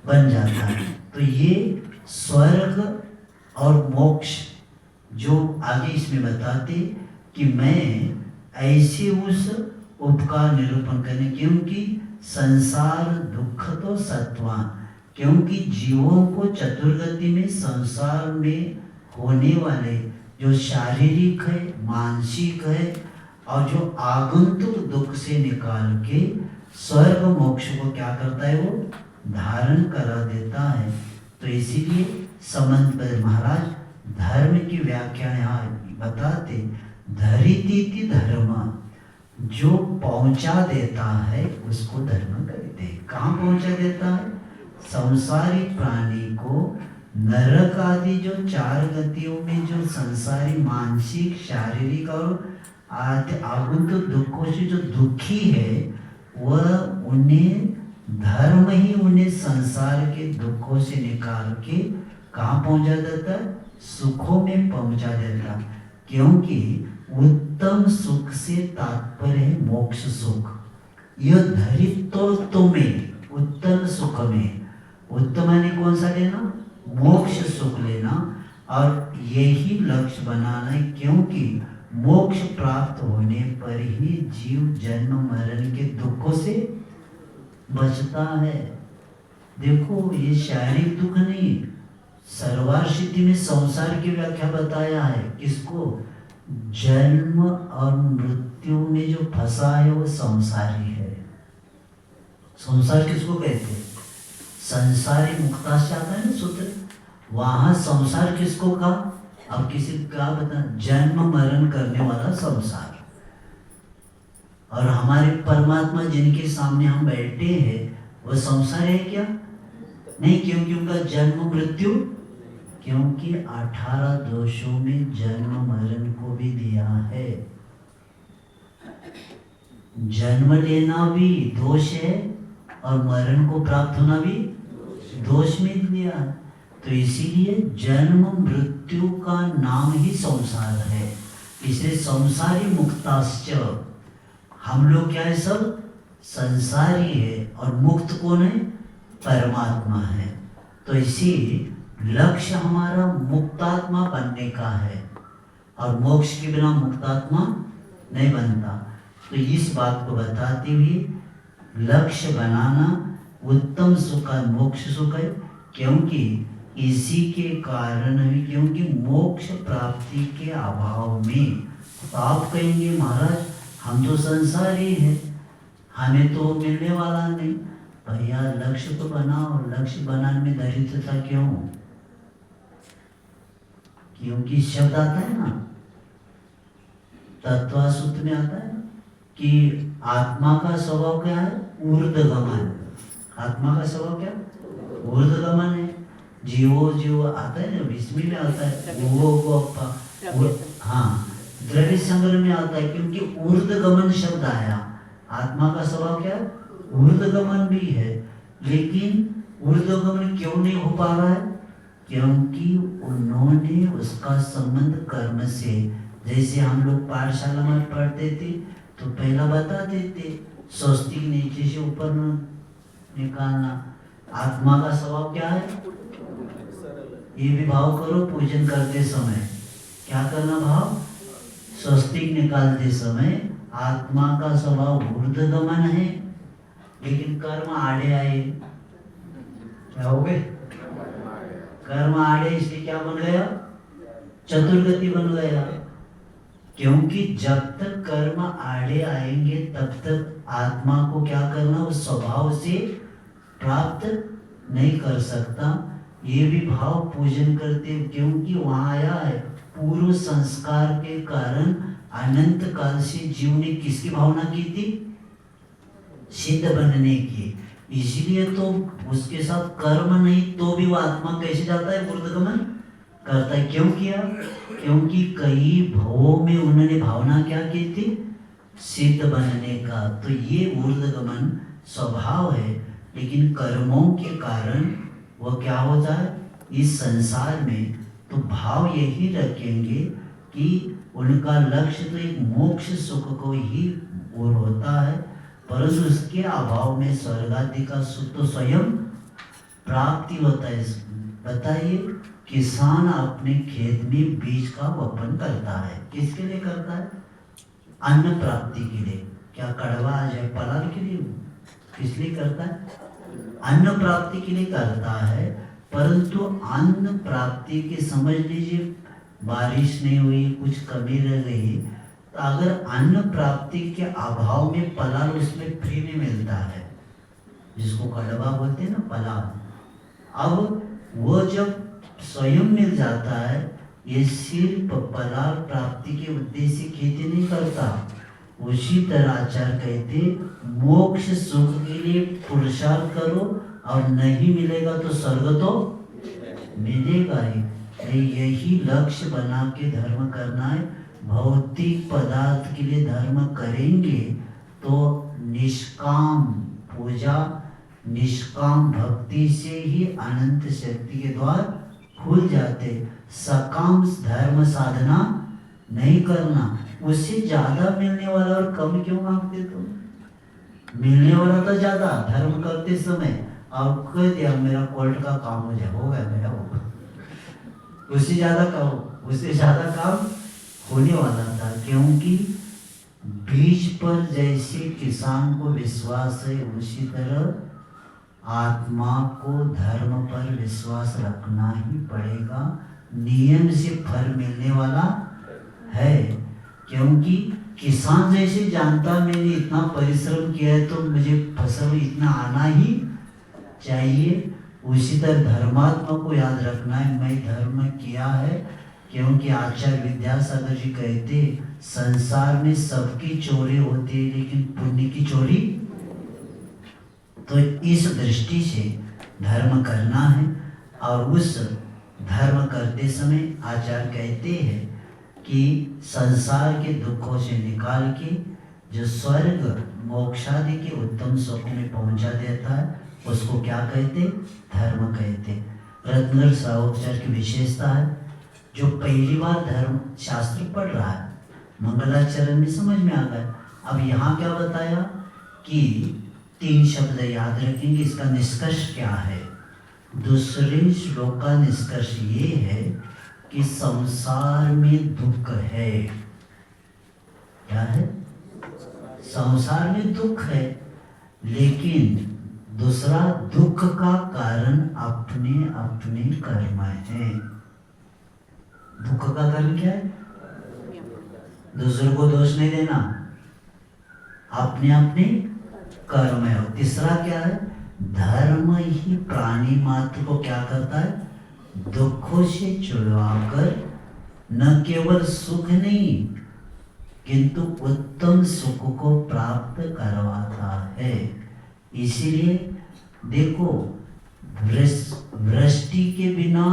बन जाता है। तो ये स्वर्ग और मोक्ष जो आगे इसमें बताते कि मैं ऐसे उस उपकार निरूपण करने, क्योंकि संसार दुख तो सत्वान, क्योंकि जीवों को चतुर्गति में संसार में होने वाले जो शारीरिक है, मानसिक है, और जो आगंतुक दुख से निकाल के स्वर्ग मोक्ष को क्या करता है? वो धारण करा देता है। तो इसीलिए समंत महाराज धर्म की व्याख्या यहाँ बताते, धरितीति धर्म, जो पहुंचा देता है उसको धर्म कहते हैं। कहाँ पहुंचा देता है? संसारिक प्राणी को नरक आदि जो 4 गतियों में जो संसारी मानसिक, शारीरिक और आगंतुक दुखों से जो दुखी है, वह उन्हें धर्म ही उन्हें संसार के दुखों से निकाल के कहाँ पहुंचा देता है? सुखों में पहुंचा देता। क्योंकि उत्तम सुख से तात्पर्य है मोक्ष सुख। यह धरित्व में, उत्तम सुख में, उत्तम यानी कौन सा लेना? मोक्ष सुख लेना, और यही लक्ष्य बनाना है। क्योंकि मोक्ष प्राप्त होने पर ही जीव जन्म मरण के दुखों से बचता है। देखो, ये शारीरिक दुख नहीं, सर्वार सिद्धि में संसार की व्याख्या बताया है। किसको? जन्म और मृत्यु में जो फंसा है वो संसारी है। संसार किसको कहते हैं? संसारी मुक्ताश्च आता है ना सूत्र, वहां संसार किसको कहा? अब किसी क्या बता? जन्म मरण करने वाला संसार। और हमारे परमात्मा जिनके सामने हम बैठे हैं वो संसार है क्या? नहीं, क्योंकि उनका जन्म मृत्यु, क्योंकि 18 दोषों में जन्म मरण को भी दिया है। जन्म लेना भी दोष है और मरण को प्राप्त होना भी दोष में दिया। तो इसीलिए जन्म मृत्यु का नाम ही संसार है। इसलिए संसारी मुक्ताश्च, हम लोग क्या है? सब संसारी है, और मुक्त कौन है? परमात्मा है। तो इसी लक्ष्य हमारा मुक्तात्मा बनने का है, और मोक्ष के बिना मुक्तात्मा नहीं बनता। तो इस बात को बताते हुए लक्ष्य बनाना उत्तम सुख है, मोक्ष सुख है। क्योंकि इसी के कारण भी, क्योंकि मोक्ष प्राप्ति के अभाव में, तो आप कहेंगे महाराज हम तो संसारी हैं, हमें तो मिलने वाला नहीं। भैया लक्ष्य तो बनाओ। लक्ष्य बनाने में दरिद्रता क्यों? क्योंकि शब्द आता है ना, तत्वासूत्र में आता है कि आत्मा का स्वभाव क्या है? ऊर्ध्वगमन। आत्मा का स्वभाव क्या? ऊर्ध्वगमन है। जीवो आता है ना, इसमें में आता है वो हाँ, द्रव्य संग्रह में आता है, क्योंकि ऊर्ध्वगमन शब्द आया। आत्मा का स्वभाव क्या? ऊर्ध्वगमन भी है। लेकिन ऊर्ध्वगमन क्यों नहीं हो पा रहा है? क्योंकि उन्होंने उसका संबंध कर्म से, जैसे हम लोग पाठशाला में पढ़ते थे तो पहला बताते थे स्वस्तिक नीचे से ऊपर निकालना। आत्मा का स्वभाव क्या है? ये भी भाव करो पूजन करते समय, क्या करना भाव? स्वस्तिक निकालते समय आत्मा का स्वभाव ऊर्ध्वगमन है, लेकिन कर्म आड़े आए। क्या हो गए? कर्म आड़े, इसलिए क्या बन गया? चतुर्गति बन गया। क्योंकि जब तक कर्म आड़े आएंगे तब तक आत्मा को क्या करना, उस स्वभाव से प्राप्त नहीं कर सकता। ये भी भाव पूजन करते, क्योंकि वहां आया है पूर्व संस्कार के कारण अनंत काल से जीव ने किसकी भावना की थी? सिद्ध बनने की। इसलिए तो उसके साथ कर्म नहीं तो भी वो आत्मा कैसे जाता है? ऊर्ध्वगमन करता है। क्यों किया? क्योंकि कई भवों में उन्होंने भावना क्या की थी? सिद्ध बनने का। तो ये ऊर्ध्वगमन स्वभाव है, लेकिन कर्मों के कारण वह क्या होता है इस संसार में? तो भाव यही रखेंगे कि उनका लक्ष्य तो एक मोक्ष सुख को ही और होता है, परंतु उसके अभाव में स्वर्ग आदि का सुख तो स्वयं प्राप्ति होता है। बताइए, किसान अपने खेत में बीज का वपन करता है, किसके लिए करता है? अन्न प्राप्ति के लिए। क्या कड़वा आ जाए पलाल के लिए? किस लिए करता है? अन्न प्राप्ति के लिए करता है। परंतु अन्न प्राप्ति के समझ लीजिए बारिश नहीं हुई, कुछ कमी रह गई, तो अगर अन्न प्राप्ति के अभाव में पलाल उसमें फ्री में मिलता है, जिसको कड़वा बोलते हैं ना पलाल, अब वो जब स्वयं मिल जाता है, ये सिर्फ पलाल प्राप्ति के उद्देश्य से खेती नहीं करता। उसी तरह आचार्य कहते मोक्ष सुख के लिए पुरुषार्थ करो, और नहीं मिलेगा तो स्वर्ग तो मिलेगा ही। यही लक्ष्य बना के धर्म करना है। भौतिक पदार्थ के लिए धर्म करेंगे तो निष्काम पूजा, निष्काम भक्ति से ही अनंत शक्ति के द्वार खुल जाते। सकाम धर्म साधना नहीं करना, उससे ज्यादा मिलने वाला और कम क्यों मांगते तुम? मिलने वाला तो ज्यादा धर्म करते समय, और कह दिया मेरा कोर्ट का काम हो जाए, हो गया मेरा, होगा उससे ज्यादा कहो, उससे ज्यादा काम होने वाला था। क्योंकि बीज पर जैसे किसान को विश्वास है, उसी तरह आत्मा को धर्म पर विश्वास रखना ही पड़ेगा। नियम से फल मिलने वाला है। क्योंकि किसान जैसे जानता मैंने इतना परिश्रम किया है तो मुझे फसल इतना आना ही चाहिए, उसी तरह धर्मात्मा को याद रखना है मैं धर्म किया है। क्योंकि आचार्य विद्यासागर जी कहते संसार में सबकी चोरी होती है लेकिन पुण्य की चोरी। तो इस दृष्टि से धर्म करना है, और उस धर्म करते समय आचार्य कहते हैं कि संसार के दुखों से निकाल के जो स्वर्ग मोक्षादि के उत्तम सुख में पहुंचा देता है उसको क्या कहते? धर्म कहते। रत्नगर साहूचार्य की विशेषता है, जो पहली बार धर्म शास्त्र पढ़ रहा है मंगलाचरण में समझ में आ गया। अब यहाँ क्या बताया कि 3 शब्द याद रखेंगे, इसका निष्कर्ष क्या है? दूसरे श्लोक का निष्कर्ष ये है कि संसार में दुख है। क्या है? संसार में दुख है, लेकिन दूसरा दुख का कारण अपने अपने कर्म है। दुख का कारण क्या है? दूसरों को दोष नहीं देना, अपने अपने कर्म है। तीसरा क्या है? धर्म ही प्राणी मात्र को क्या करता है? दुखों से छुड़वाकर न केवल सुख नहीं किंतु उत्तम सुख को प्राप्त करवाता है। इसीलिए देखो, वृष्टि के बिना,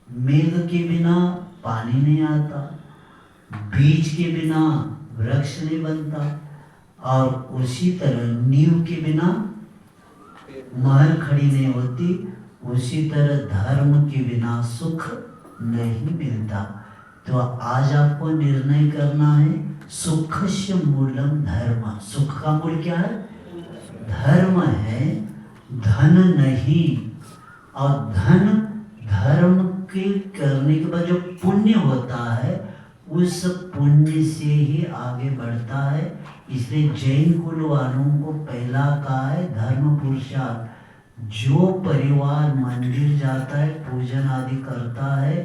मेघ के बिना पानी नहीं आता, बीज के बिना वृक्ष नहीं बनता, और उसी तरह नींव के बिना महल खड़ी नहीं होती। उसी तरह धर्म के बिना सुख नहीं मिलता। तो आज आपको निर्णय करना है, सुखस्य मूलम धर्म। सुख का मूल क्या है? धर्म है, धन नहीं। और धन धर्म के करने के बाद जो पुण्य होता है उस पुण्य से ही आगे बढ़ता है। इसलिए जैन कुल वालों को पहला कहा है धर्म पुरुषार्थ। जो परिवार मंदिर जाता है, पूजन आदि करता है,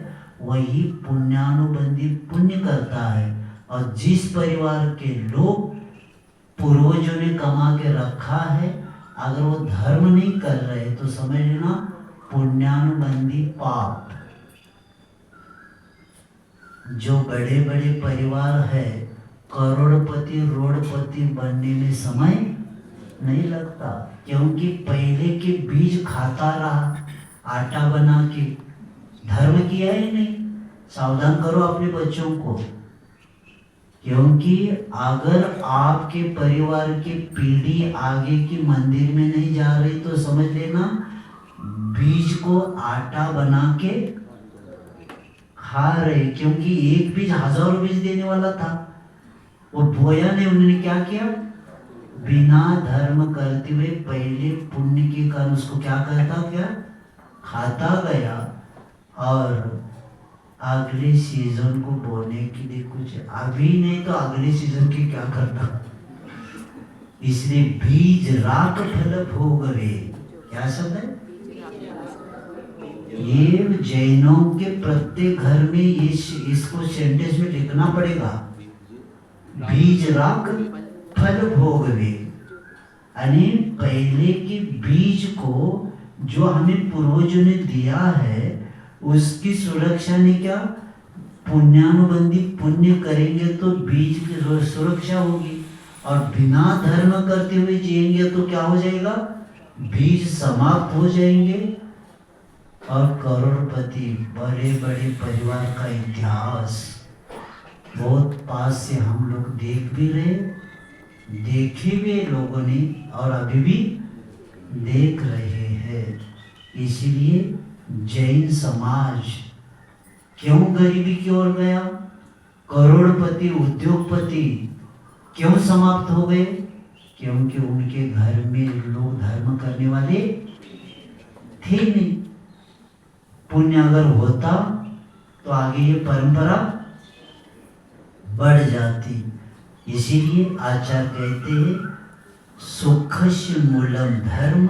वही पुण्यानुबंधी पुण्य करता है। और जिस परिवार के लोग पूर्वजों ने कमा के रखा है, अगर वो धर्म नहीं कर रहे तो समझ लेना पुण्यानुबंधी पाप। जो बड़े बड़े परिवार है, करोड़पति रोडपति बनने में समय नहीं लगता, क्योंकि पहले के बीज खाता रहा, आटा बना के धर्म किया ही नहीं। सावधान करो अपने बच्चों को, क्योंकि अगर आपके परिवार की पीढ़ी आगे की मंदिर में नहीं जा रही तो समझ लेना बीज को आटा बना के खा रहे, क्योंकि एक बीज हजारों बीज देने वाला था, वो बोया नहीं। उन्होंने क्या किया, बिना धर्म करते हुए पहले पुण्य के कारण उसको क्या करता, क्या खाता गया, और अगले सीजन को बोने के लिए कुछ अभी नहीं तो अगले सीजन की क्या करना। इसलिए बीज राख फल भोगवे, क्या शब्द है ये? जैनों के प्रत्येक घर में इसको सेंटेंस में लिखना पड़ेगा, बीज राख फल भोगवे। यानी पहले के बीज को जो हमें पूर्वजों ने दिया है उसकी सुरक्षा ने क्या, पुण्यानुबंधी पुण्य करेंगे तो बीज की सुरक्षा होगी। और बिना धर्म करते हुए जिएंगे तो क्या हो जाएगा, बीज समाप्त हो जाएंगे। और करोड़पति बड़े बड़े परिवार का इतिहास बहुत पास से हम लोग देख भी रहे, देखे भी लोगों ने, और अभी भी देख रहे हैं। इसलिए जैन समाज क्यों गरीबी की ओर गया, करोड़पति उद्योगपति क्यों समाप्त हो गए, क्योंकि उनके घर में लोग धर्म करने वाले थे नहीं। पुण्य अगर होता तो आगे ये परंपरा बढ़ जाती। इसीलिए आचार्य कहते हैं सुखस्य मूलम धर्म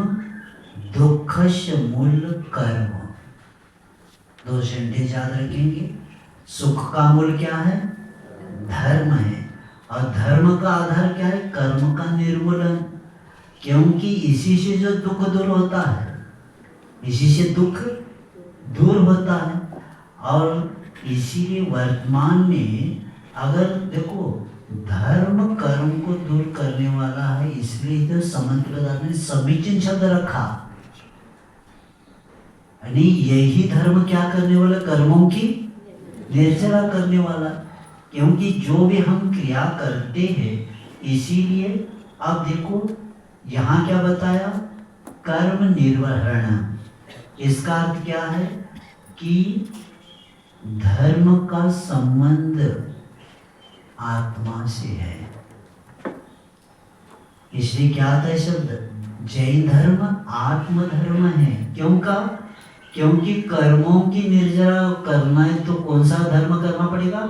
दुखस्य मूल कर्म। दो सेंटेंस याद रखेंगे। सुख का मूल क्या है, धर्म है, और धर्म का आधार क्या है, कर्म का निर्मूलन। क्योंकि इसी से जो दुख दूर होता है, इसी से दुख दूर होता है। और इसीलिए वर्तमान में अगर देखो धर्म कर्म को दूर करने वाला है, इसलिए तो समंत पदार्थ ने समीचीन शब्द रखा। यानी यही धर्म क्या करने वाला, कर्मों की निर्जरा करने वाला। क्योंकि जो भी हम क्रिया करते हैं, इसीलिए अब देखो यहाँ क्या बताया, कर्म निर्वहरण। इसका अर्थ क्या है कि धर्म का संबंध आत्मा से है। इसलिए क्या आता है शब्द, जैन धर्म आत्मधर्म है। क्यों का, क्योंकि कर्मों की निर्जरा करना है तो कौन सा धर्म करना पड़ेगा,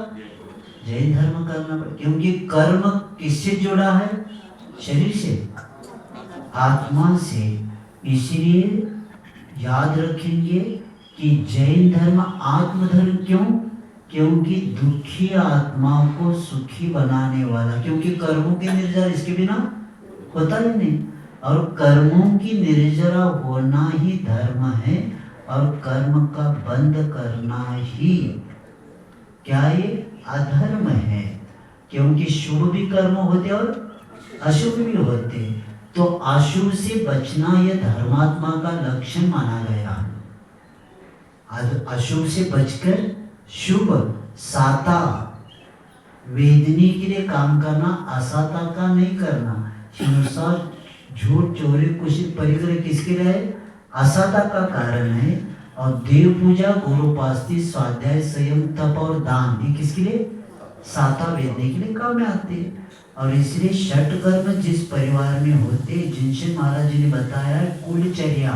जैन धर्म करना पड़ेगा। क्योंकि कर्म किससे जुड़ा है, शरीर से, आत्मा से। इसलिए याद रखेंगे कि जैन धर्म आत्मधर्म। क्यों, क्योंकि दुखी आत्मा को सुखी बनाने वाला। क्योंकि कर्मों की निर्जरा इसके बिना होता ही नहीं, और कर्मों की निर्जरा होना ही धर्म है, और कर्म का बंद करना ही क्या है, अधर्म है। क्योंकि शुभ भी कर्म होते और अशुभ भी होते, तो अशुभ से बचना यह धर्मात्मा का लक्षण माना गया। अशुभ से बचकर शुभ, साता वेदनी के लिए काम करना, असाता का नहीं करना। हिंसा झूठ चोरी कुशित परिग्रह किसके लिए है, असाता का कारण है। और देव पूजा गुरुपास्ती स्वाध्याय संयम तप और दान ये किसके लिए, साता वेदनी के लिए काम में आते हैं। और इसलिए षट कर्म जिस परिवार में होते, जिनसे महाराज जी ने बताया कुलचर्या,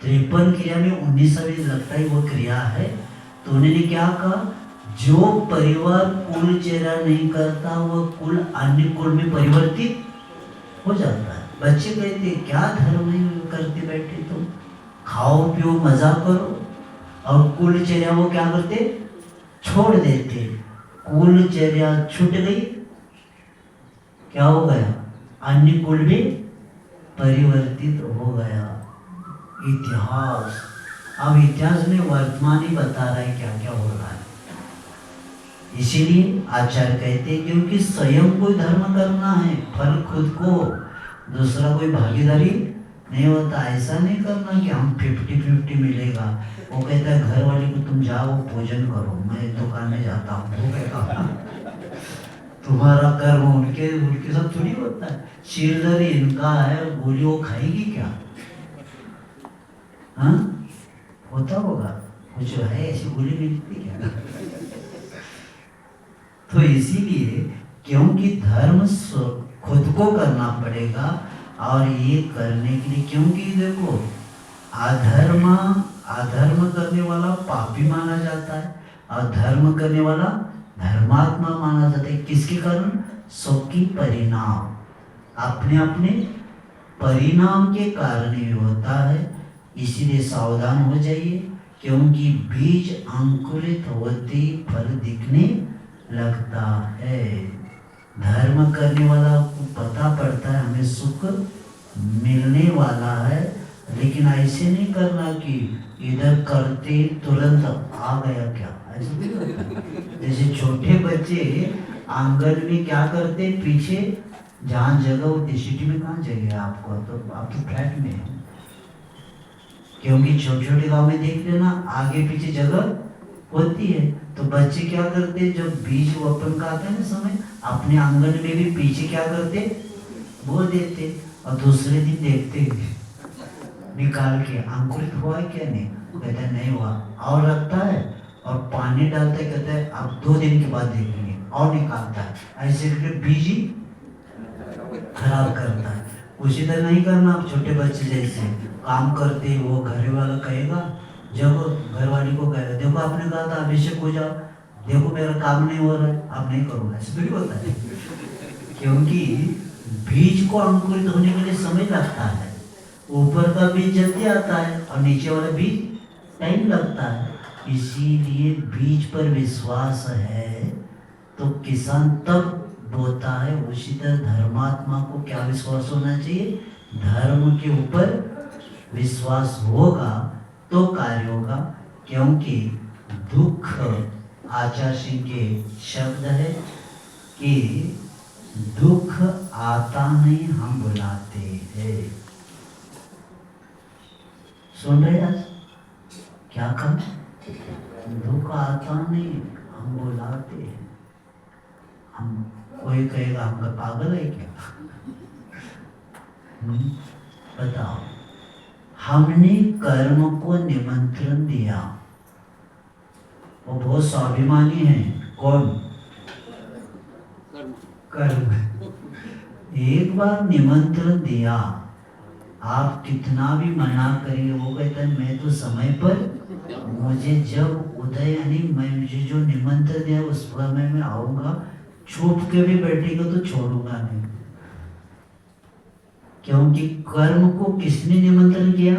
53 क्रिया में 19वीं लगता है वो क्रिया है। तो उन्होंने क्या कहा, जो परिवार कुल चेरा नहीं करता वह कुल अन्य कुल में परिवर्तित हो जाता है। बच्चे कहते क्या धर्म नहीं करते बैठे तुम, खाओ पियो मजा करो, और कुल चर्या वो क्या करते, छोड़ देते। कुल चर्या छूट गई, क्या हो गया, अन्य कुल भी परिवर्तित हो गया। इतिहास, अब इतिहास में वर्तमान ही बता रहा है क्या क्या हो रहा है। इसीलिए आचार्य कहते हैं क्योंकि स्वयं कोई धर्म करना है, फल खुद को, दूसरा कोई भागीदारी नहीं होता। ऐसा नहीं करना कि हम 50-50 मिलेगा। वो कहता है घर वाले को तुम जाओ भोजन करो, मैं दुकान में जाता हूँ। वो कहता तुम्हारा कर्म उनके साथ थोड़ी होता है। चिल्लर इनका है, गोली वो खाएगी क्या? हाँ होता होगा कुछ है, ऐसी गोली मिलती क्या? तो इसीलिए क्योंकि धर्म खुद को करना पड़ेगा, और ये करने के लिए, क्योंकि देखो अधर्म करने वाला पापी माना जाता है और धर्म करने वाला धर्मात्मा माना जाता है। किसके कारण? सबकी परिणाम, अपने अपने परिणाम के कारण ही होता है। इसीलिए सावधान हो जाइए, क्योंकि बीज अंकुरित होते फल दिखने लगता है। धर्म करने वाला को पता पड़ता है हमें सुख मिलने वाला है, लेकिन ऐसे नहीं करना कि इधर करते तुरंत आ गया क्या, ऐसे नहीं करना। जैसे छोटे बच्चे आंगन में क्या करते, पीछे जहाँ जगह होती, सिटी में कहाँ जगह है आपको, तो आप तो फ्लैट में है, क्योंकि छोटे छोटे गाँव में देख लेना आगे पीछे जगह होती है। तो बच्चे क्या करते, जब बीज वपन का आता है ना समय, अपने आंगन में भी पीछे क्या करते, बो देते, और दूसरे दिन देखते निकाल के अंकुरित हुआ है क्या, नहीं, कहता है नहीं हुआ, और रखता है और पानी डालता है, कहता है अब 2 दिन के बाद देखेंगे, और निकालता है। ऐसे करके बीज ही खराब करता है। उसी तरह नहीं करना। आप छोटे बच्चे जैसे काम करते, वो घर वाला कहेगा, जब घर वाली को कहेगा देखो आपने कहा था अभिषेक हो जाओ, देखो मेरा काम नहीं हो रहा है, अब नहीं करूँगा, ऐसे भी होता है। क्योंकि बीज को अंकुरित होने के लिए समय लगता है। ऊपर का बीज जल्दी आता है और नीचे वाला बीज टाइम लगता है। इसीलिए बीज पर विश्वास है तो किसान तब बोता है। उसी तरह धर्मात्मा को क्या विश्वास होना चाहिए, धर्म के ऊपर विश्वास होगा तो कार्य होगा। क्योंकि दुख, आचार्य सिंह के शब्द है कि दुख आता नहीं हम बुलाते हैं। सुन रहे आज क्या कहा, दुख आता नहीं हम बुलाते हैं। हम, कोई कहेगा हमका पागल है क्या? बताओ, हमने कर्म को निमंत्रण दिया, वो बहुत स्वाभिमानी है। कौन? कर्म। एक बार निमंत्रण दिया, आप कितना भी मना करिए, वो कहता है मैं तो समय पर, मुझे जब उदय यानी मैं, मुझे जो निमंत्रण दिया उस समय में आऊंगा, छुप के भी बैठेगा तो छोड़ूंगा नहीं। क्योंकि कर्म को किसने निमंत्रण किया?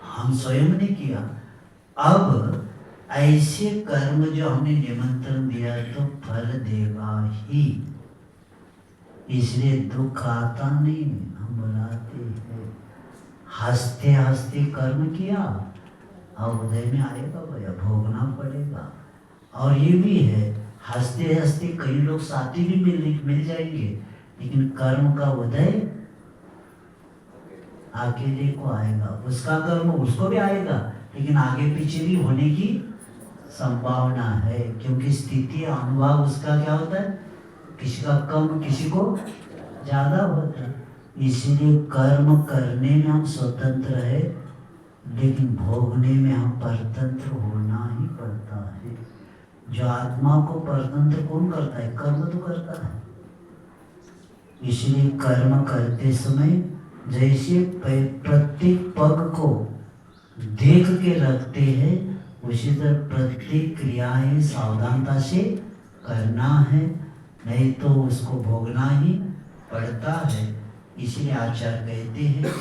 हम स्वयं ने किया। अब ऐसे कर्म जो हमने निमंत्रण दिया तो फल देगा ही। इसलिए दुख आता नहीं हम बुलाते हैं। हंसते हंसते कर्म किया और उदय में आएगा भैया, भोगना पड़ेगा। और ये भी है, हंसते हंसते कई लोग साथी भी मिल जाएंगे, लेकिन कर्म का उदय अकेले को आएगा। उसका कर्म उसको भी आएगा, लेकिन आगे पीछे भी होने की संभावना है। क्योंकि स्थिति अनुभाव उसका क्या होता है, किसी का कम किसी को ज्यादा होता है। इसलिए कर्म करने में हम स्वतंत्र है, लेकिन भोगने में हम परतंत्र होना ही पड़ता है। जो आत्मा को परतंत्र कौन करता है? कर्म तो करता है। इसलिए कर्म करते समय जैसे प्रत्येक पग को देख के रखते हैं, उसी तरह प्रत्येक क्रियाएं सावधानता से करना है, नहीं तो उसको भोगना ही पड़ता है। इसलिए आचार्य कहते हैं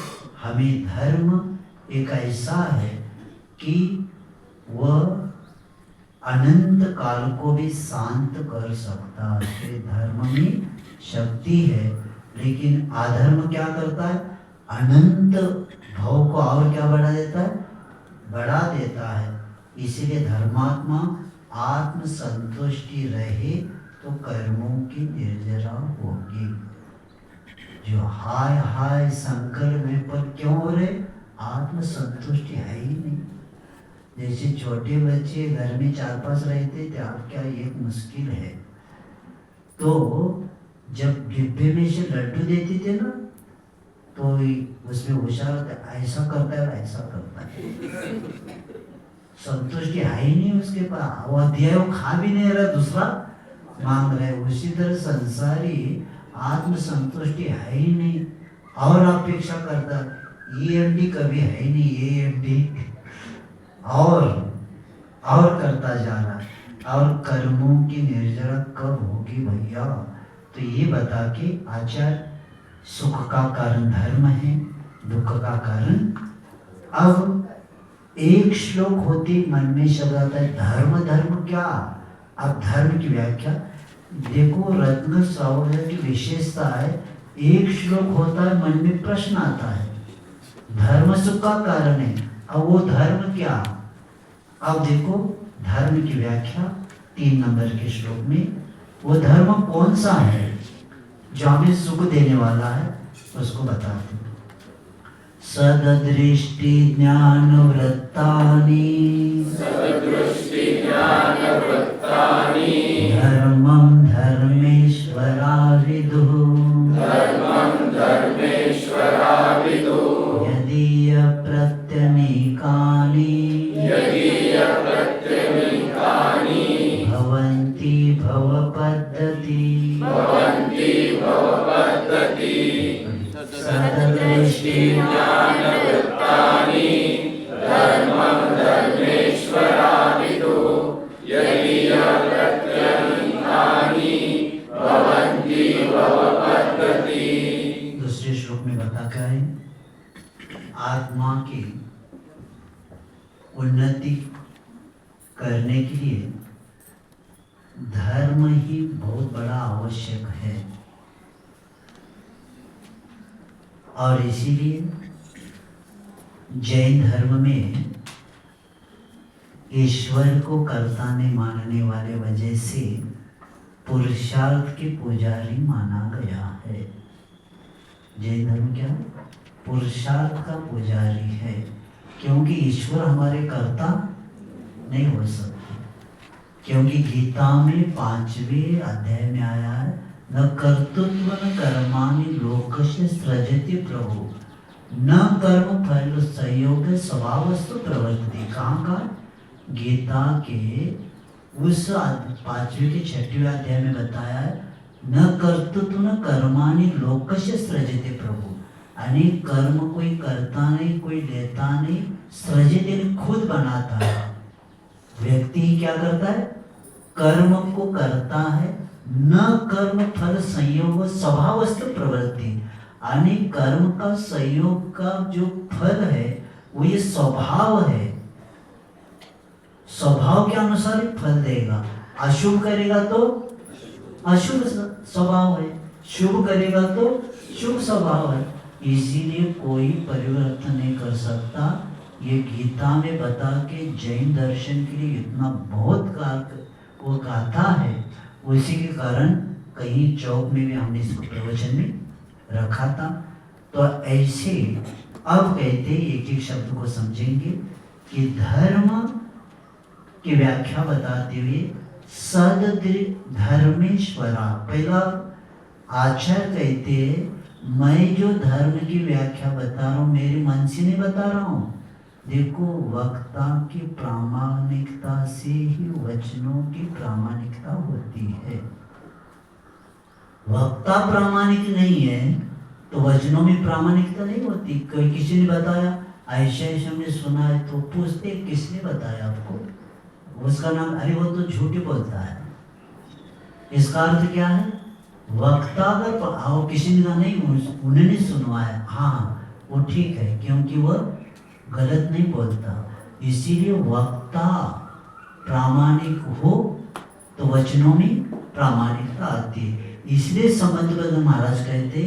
हमें धर्म एक ऐसा है कि वह अनंत काल को भी शांत कर सकता है। धर्म में शक्ति है, लेकिन अधर्म क्या करता है? अनंत भाव को और क्या बढ़ा देता है? बढ़ा देता है। इसीलिए धर्मात्मा आत्म संतुष्टि रहे तो कर्मों की निर्जरा होगी। जो हाय हाय शंकर में पर क्यों हो रहे? आत्म संतुष्टि है ही नहीं। जैसे छोटे बच्चे घर में 4-5 रहते थे, अब क्या एक मुश्किल है। तो जब डिब्बे में से लड्डू देते थे ना, तो उसमें होशियार होता है, ऐसा करता है ऐसा करता है। संतुष्टि है ही नहीं उसके पास, वो अध्याय वो खा भी नहीं रहा, दूसरा मांग रहा है। उसी तरह संसारी आत्म संतुष्टि है ही नहीं और अपेक्षा करता, EMD कभी है ही नहीं, AMD और करता जा रहा है। और कर्मों की निर्जरा कब होगी भैया? तो ये बता के आचार्य सुख का कारण धर्म है, दुख का कारण। अब एक श्लोक होती मन में शब्द आता है धर्म। धर्म क्या? अब धर्म की व्याख्या देखो, रत्न श्रावण की विशेषता है, एक श्लोक होता है मन में प्रश्न आता है, धर्म सुख का कारण है, अब वो धर्म क्या? अब देखो धर्म की व्याख्या 3 नंबर के श्लोक में, वो धर्म कौन सा है जो हमें सुख देने वाला है, उसको बताते हैं। सददृष्टि ज्ञान वृत्तानि धर्मं धर्मेश्वरा विदुः यदीय प्रत्यनीकानि भवन्ति भवपद्धति सददृष्टि दूसरे श्लोक में बता क्या है? आत्मा की उन्नति करने के लिए धर्म ही बहुत बड़ा आवश्यक है। और इसीलिए जैन धर्म में ईश्वर को कर्ता नहीं मानने वाले वजह से पुरुषार्थ के पुजारी माना गया है। जैन धर्म क्या? पुरुषार्थ का पुजारी है, क्योंकि ईश्वर हमारे कर्ता नहीं हो सकते। क्योंकि गीता में 5वें अध्याय में आया है, न कर्तृत्व न कर्माणि लोकस्य सृजति प्रभु न कर्म फल संयोग स्वभावस्तु प्रवर्तति। कहाँ का? गीता के उस 5वें के 6वें अध्याय में बताया है, न कर्तृत्व न कर्माणि लोकस्य सृजति प्रभु, यानी कर्म कोई करता नहीं, कोई लेता नहीं, सृजति खुद बनाता है। व्यक्ति ही क्या करता है? कर्म को करता है। न कर्म फल संयोग स्वभावस्तु प्रवृत्ति, यानी कर्म का संयोग का जो फल है वो ये स्वभाव है, स्वभाव के अनुसार ही फल देगा। अशुभ करेगा तो अशुभ स्वभाव है, शुभ करेगा तो शुभ स्वभाव है। इसीलिए कोई परिवर्तन नहीं कर सकता। ये गीता में बता के जैन दर्शन के लिए इतना बहुत वो गाथा है, उसी के कारण कहीं चौक में भी हमने इसको प्रवचन में रखा था। तो ऐसे अब कहते एक एक शब्द को समझेंगे कि धर्म की व्याख्या बताते हुए धर्मेश्वरा, पहला आचार्य कहते मैं जो धर्म की व्याख्या बता रहा हूँ मेरे मन से नहीं बता रहा हूँ। देखो वक्ता की प्रामाणिकता से ही वचनों की प्रामाणिकता होती है। वक्ता प्रामाणिक नहीं है तो वचनों में प्रामाणिकता नहीं होती। कोई किसी ने बताया, ऐसा ऐसा हमने सुना है, तो पूछते किसने बताया आपको, उसका नाम, अरे वो तो झूठ बोलता है। इसका अर्थ क्या है, वक्ता अगर आओ किसी ने कहा नहीं उन्होंने सुनवाया, हाँ वो ठीक है, क्योंकि वह गलत नहीं बोलता। इसीलिए वक्ता प्रामाणिक हो तो वचनों में प्रामाणिकता आती है। इसलिए संबंधबद्ध महाराज कहते,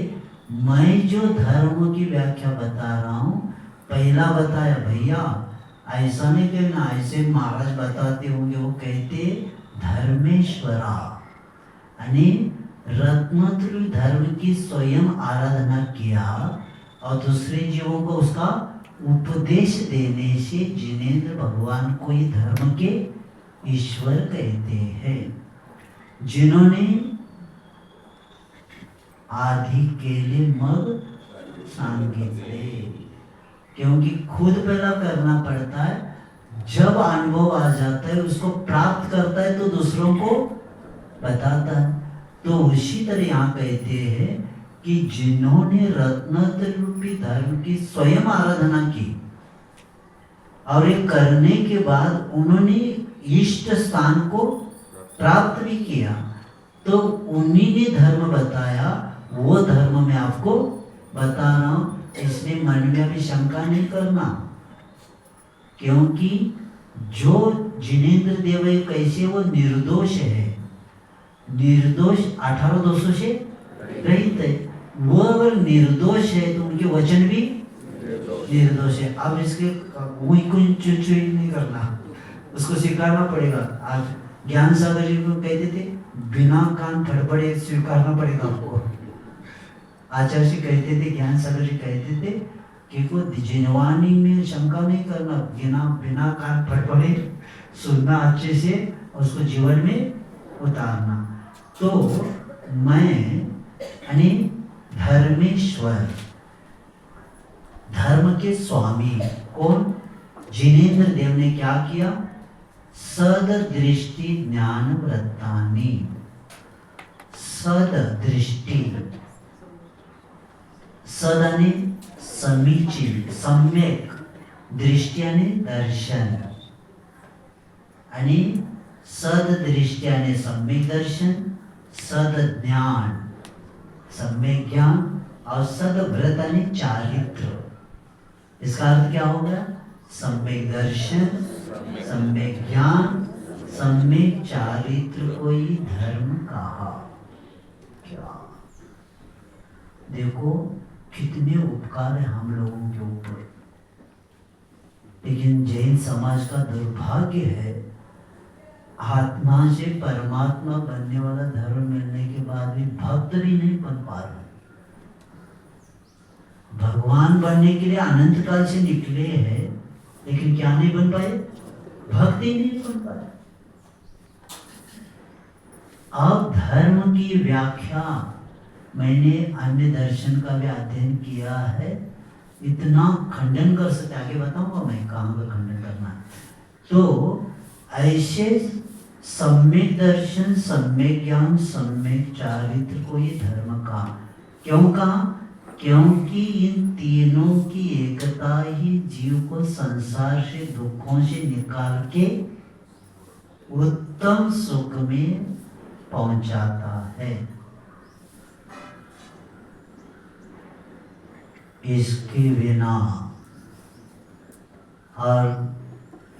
मैं जो धर्म की व्याख्या बता रहा हूँ, पहला बताया भैया ऐसा नहीं कहना, ऐसे महाराज बताते होंगे, वो कहते धर्मेश्वरा यानी रत्नत्रय धर्म की स्वयं आराधना किया और दूसरे जीवों को उसका उपदेश देने से जिनेंद्र भगवान को ही धर्म के ईश्वर कहते हैं। जिन्होंने आधी केले मग सांगितले, क्योंकि खुद पहला करना पड़ता है, जब अनुभव आ जाता है उसको प्राप्त करता है तो दूसरों को बताता है। तो उसी तरह यहाँ कहते हैं कि जिन्होंने रत्नत्रय रूपी धर्म की स्वयं आराधना की और ये करने के बाद उन्होंने इष्ट स्थान को प्राप्त भी किया, तो उन्हीं ने धर्म बताया, वो धर्म मैं आपको बता रहा हूं। इसलिए मन में अभी शंका नहीं करना, क्योंकि जो जिनेंद्र देव कैसे वो निर्दोष है, निर्दोष 18 दोषों से रहित है। वो अगर निर्दोष है तो उनके वचन भी निर्दोष है। अब इसके वही कोई चुई नहीं करना, उसको स्वीकारना पड़ेगा। आज ज्ञान सागर जी को कहते थे बिना कान फड़फड़े स्वीकारना पड़ेगा आपको। आचार्य जी कहते थे, ज्ञान सागर जी कहते थे कि को जिनवानी में शंका नहीं करना, बिना कान फड़फड़े सुनना अच्छे से, उसको जीवन में उतारना। तो मैं यानी धर्मेश्वर, धर्म के स्वामी कौन, जिनेंद्र देव ने क्या किया, सद दृष्टि ज्ञान वृत्तानि, सद दृष्टि, सद यानी समीचीन, सम्यक, दृष्टि यानी दर्शन, आणि सद दृष्टि यानी सम्यक दर्शन, सद ज्ञान सम्यक ज्ञान, और सद व्रत यानी चारित्र। इसका अर्थ क्या हो गया, सम्यक दर्शन, सम्यक ज्ञान, सम्यक चारित्र को ही धर्म कहा। क्या देखो कितने उपकार है हम लोगों के ऊपर, लेकिन जैन समाज का दुर्भाग्य है, आत्मा से परमात्मा बनने वाला धर्म मिलने के बाद भी भक्त भी नहीं बन पा रहे। भगवान बनने के लिए अनंत काल से निकले हैं, लेकिन क्या नहीं बन पाए, भक्त ही नहीं बन पाए। अब धर्म की व्याख्या मैंने अन्य दर्शन का भी अध्ययन किया है, इतना खंडन कर सकते, आगे बताऊंगा मैं कहाँ का खंडन करना है। तो ऐसे सम्यक दर्शन, सम्यक ज्ञान, सम्यक चारित्र को ये धर्म कहा। क्यों कहा, क्योंकि इन तीनों की एकता ही जीव को संसार से दुखों से निकाल के उत्तम सुख में पहुंचाता है। इसके बिना और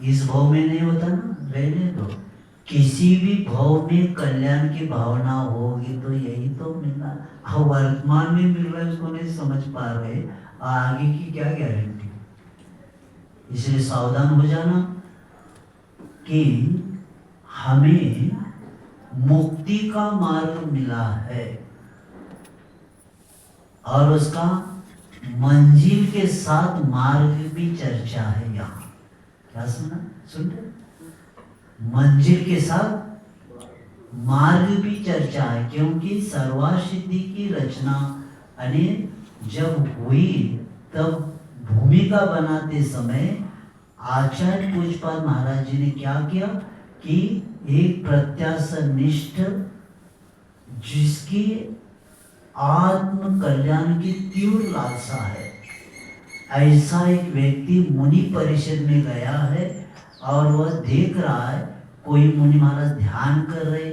इस भाव में नहीं होता ना, रहने दो। किसी भी भाव में कल्याण की भावना होगी तो यही तो मिलना, वर्तमान में मिल रहा है उसको नहीं समझ पा रहे, आगे की क्या गारंटी। इसलिए सावधान हो जाना कि हमें मुक्ति का मार्ग मिला है और उसका मंजिल के साथ मार्ग भी चर्चा है। यहाँ क्या सुना, सुन रहे, मंजिल के साथ मार्ग भी चर्चा है, क्योंकि सर्वासिद्धि की रचना यानी जब हुई तब भूमिका बनाते समय आचार्य पूज्यपाद महाराज जी ने क्या किया कि एक प्रत्याशनिष्ठ जिसकी आत्म कल्याण की तीव्र लालसा है। ऐसा एक व्यक्ति मुनि परिषद में गया है और वह देख रहा है कोई मुनि महाराज ध्यान कर रहे,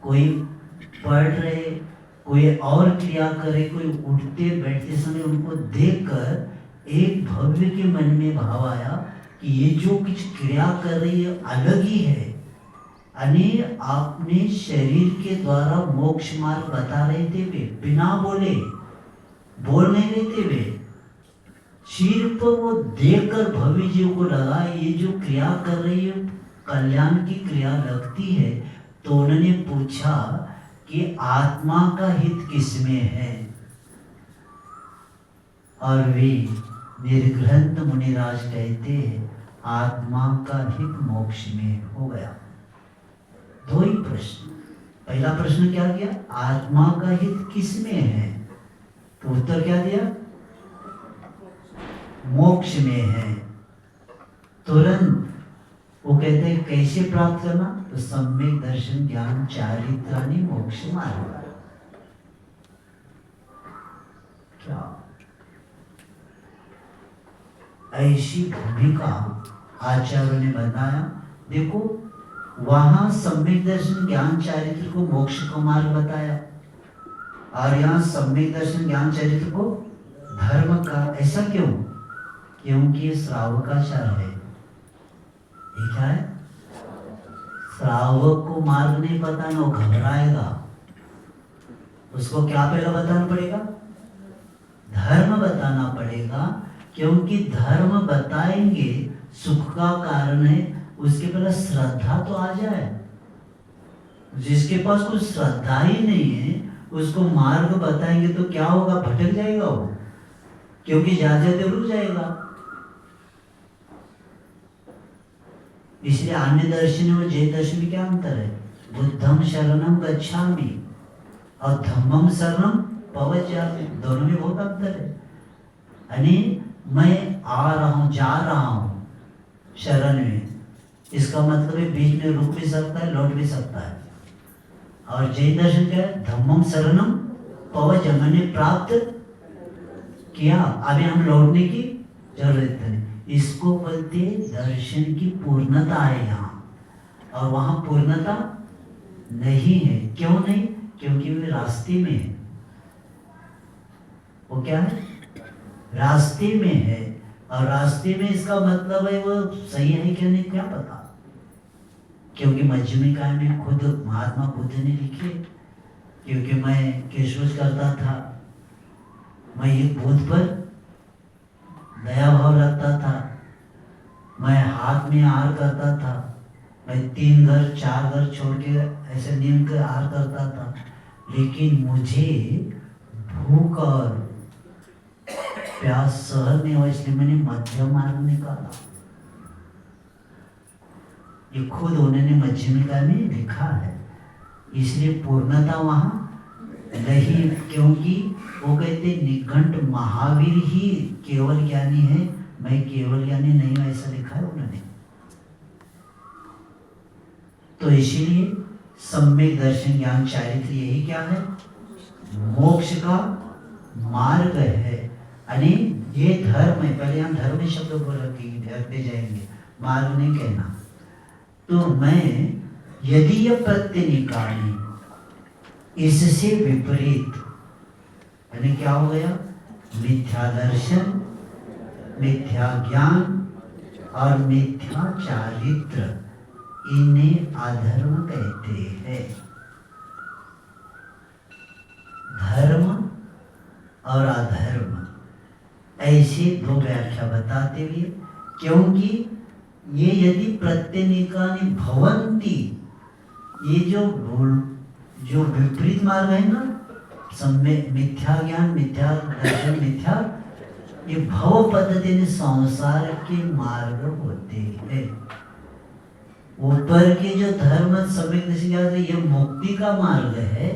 कोई पढ़ रहे, कोई और क्रिया करे, कोई उठते बैठते समय उनको देखकर एक भव्य के मन में भाव आया कि ये जो कुछ क्रिया कर रही है अलग ही है। यानी अपने शरीर के द्वारा मोक्ष मार्ग बता रहे थे वे, बिना बोल नहीं रहे थे वे, सिर्फ वो देखकर भव्य जी को लगा ये जो क्रिया कर रही है कल्याण की क्रिया लगती है। तो उन्होंने पूछा कि आत्मा का हित किसमें है, और वे निर्ग्रंथ मुनिराज कहते हैं आत्मा का हित मोक्ष में हो गया। दो ही प्रश्न, पहला प्रश्न क्या किया, आत्मा का हित किसमें है, तो उत्तर क्या दिया, मोक्ष में है। तुरंत वो कहते हैं कैसे प्राप्त करना, तो सम्यक दर्शन ज्ञान चारित्राणि मोक्ष मार्ग। क्या ऐसी भूमिका आचार्यों ने बताया। देखो वहां सम्यक दर्शन ज्ञान चारित्र को मोक्ष का मार्ग बताया, और यहाँ सम्यक दर्शन ज्ञान चरित्र को धर्म का। ऐसा क्यों, क्योंकि ये श्रावकाचार है। ये क्या है, श्रावक को मार्ग नहीं पता ना, वो घबराएगा। उसको क्या पहले बताना पड़ेगा, धर्म बताना पड़ेगा, क्योंकि धर्म बताएंगे सुख का कारण है, उसके पहले श्रद्धा तो आ जाए। जिसके पास कुछ श्रद्धा ही नहीं है उसको मार्ग बताएंगे तो क्या होगा, भटक जाएगा वो, क्योंकि जाते रुक जाएगा। इसलिए अन्य दर्शन और जय दर्शन में क्या अंतर है, बुद्धम शरणम गच्छामि और धम्मम शरणम पवज्यामि, दोनों में बहुत अंतर है। यानी मैं आ रहा हूँ, जा रहा हूँ शरण में, इसका मतलब है बीच में रुक भी सकता है, लौट भी सकता है। और जय दर्शन क्या है, धम्मम शरणम पवज्यामि, मैंने प्राप्त किया, अभी हम लौटने की जरूरत है। इसको बोलते दर्शन की पूर्णता है यहाँ, और वहां पूर्णता नहीं है। क्यों नहीं, क्योंकि वे रास्ते में है। वो क्या है, रास्ते में है, और रास्ते में इसका मतलब है वो सही है क्या नहीं क्या पता, क्योंकि मध्यम निकाय में खुद महात्मा बुद्ध ने लिखे, क्योंकि मैं केशवच करता था, मैं एक भूत पर दया भाव रखता था, मैं हाथ में आहार करता था, मैं 3 घर 4 घर छोड़ के ऐसे नियम के आहार करता था, लेकिन मुझे भूख और प्यास सहन नहीं हुआ, इसलिए मैंने मध्यम मार्ग निकाला। ये खुद उन्होंने मध्यमिका में लिखा है। इसलिए पूर्णता वहां नहीं, क्योंकि वो कहते निघंट महावीर ही केवल ज्ञानी है, मैं केवल ज्ञानी नहीं हूं, ऐसा लिखा है उन्होंने। तो इसीलिए सम्यक दर्शन ज्ञान चारित्र यही क्या है, मोक्ष का मार्ग है। यानी ये धर्म है, पहले हम धर्म शब्द को रखते जाएंगे, मार्ग नहीं कहना। तो मैं यदि यह प्रत्यय निकाली इससे विपरीत, यानी क्या हो गया, मिथ्या दर्शन, मिथ्या ज्ञान और मिथ्या चारित्र, इन्हें अधर्म कहते हैं। धर्म और अधर्म ऐसे 2 व्याख्या बताते हुए, क्योंकि ये यदि प्रत्यनिकानि भवन्ति, ये जो विपरीत मार्ग है ना, सम्यक मिथ्या ज्ञान, मिथ्या दर्शन, मिथ्या, ये भव पद्धति में संसार के मार्ग होते हैं। ऊपर के जो धर्म सम्यक दर्शन, ये मुक्ति का मार्ग है,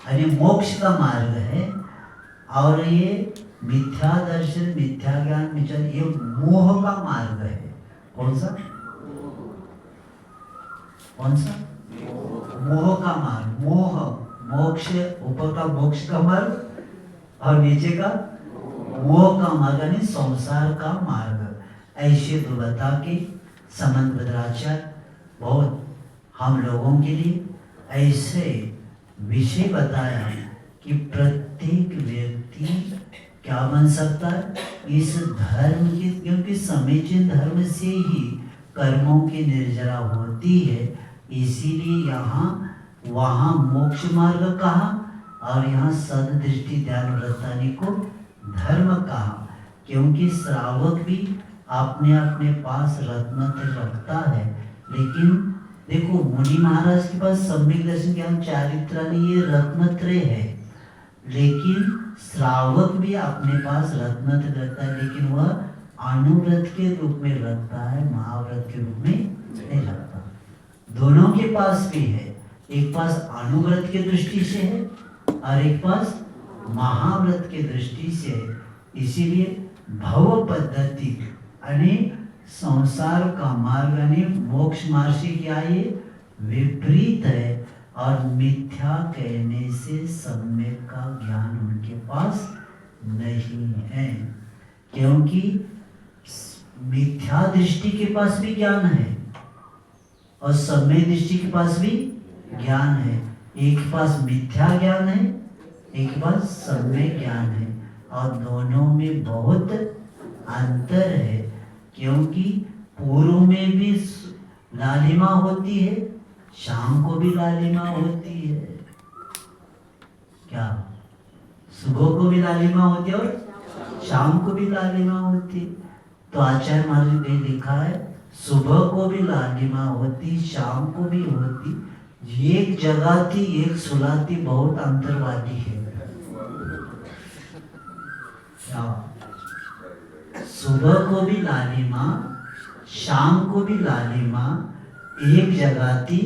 यानी मोक्ष का मार्ग है, और ये मिथ्या दर्शन, मिथ्या ज्ञान, मिथ्या, ये मोह का मार्ग है। कौन सा, कौन सा, मोह का मार्ग। मोह मोक्ष, ऊपर का मोक्ष का मार्ग और नीचे का मोह का मार्ग यानी संसार का मार्ग। ऐसे तो बता के समंत भद्राचार्य बहुत हम लोगों के लिए ऐसे विषय बताया कि प्रत्येक व्यक्ति क्या बन सकता है इस धर्म के, क्योंकि समीचीन धर्म से ही कर्मों की निर्जरा होती है। इसीलिए यहाँ वहाँ मोक्ष मार्ग कहा और यहाँ सददृष्टि ध्यान व्रतानी को धर्म कहा, क्योंकि श्रावक भी अपने अपने पास रत्नत्रय रखता है। लेकिन देखो मुनि महाराज के पास सम्यक दर्शन ज्ञान चारित्राणी ये रत्नत्रय है, लेकिन श्रावक भी अपने पास रत्नत्रय रखता है, लेकिन वह अनुव्रत के रूप में रखता है, महाव्रत के रूप में नहीं रखता। दोनों के पास भी है, एक पास अनुव्रत के दृष्टि से है और एक पास महाव्रत के दृष्टि से है। इसीलिए भव पद्धति यानी संसार का मार्ग यानी मोक्ष मार्ग से क्या ये विपरीत है और मिथ्या कहने से सम्यक का ज्ञान उनके पास नहीं है, क्योंकि मिथ्या दृष्टि के पास भी ज्ञान है और सम्यक दृष्टि के पास भी ज्ञान है। एक के पास मिथ्या ज्ञान है, एक के पास सम्यक ज्ञान है और दोनों में बहुत अंतर है, क्योंकि पूर्व में भी लालिमा होती है, शाम को भी लालिमा होती है। क्या सुबह को भी लालिमा होती है और शाम को भी लालिमा होती है। तो आचार्य महाराज ने लिखा है सुबह को भी लालिमा होती, शाम को भी होती, एक जगाती एक सुलाती, बहुत अंतर वाली है। सुबह को भी लालिमा, शाम को भी लालिमा, एक जगाती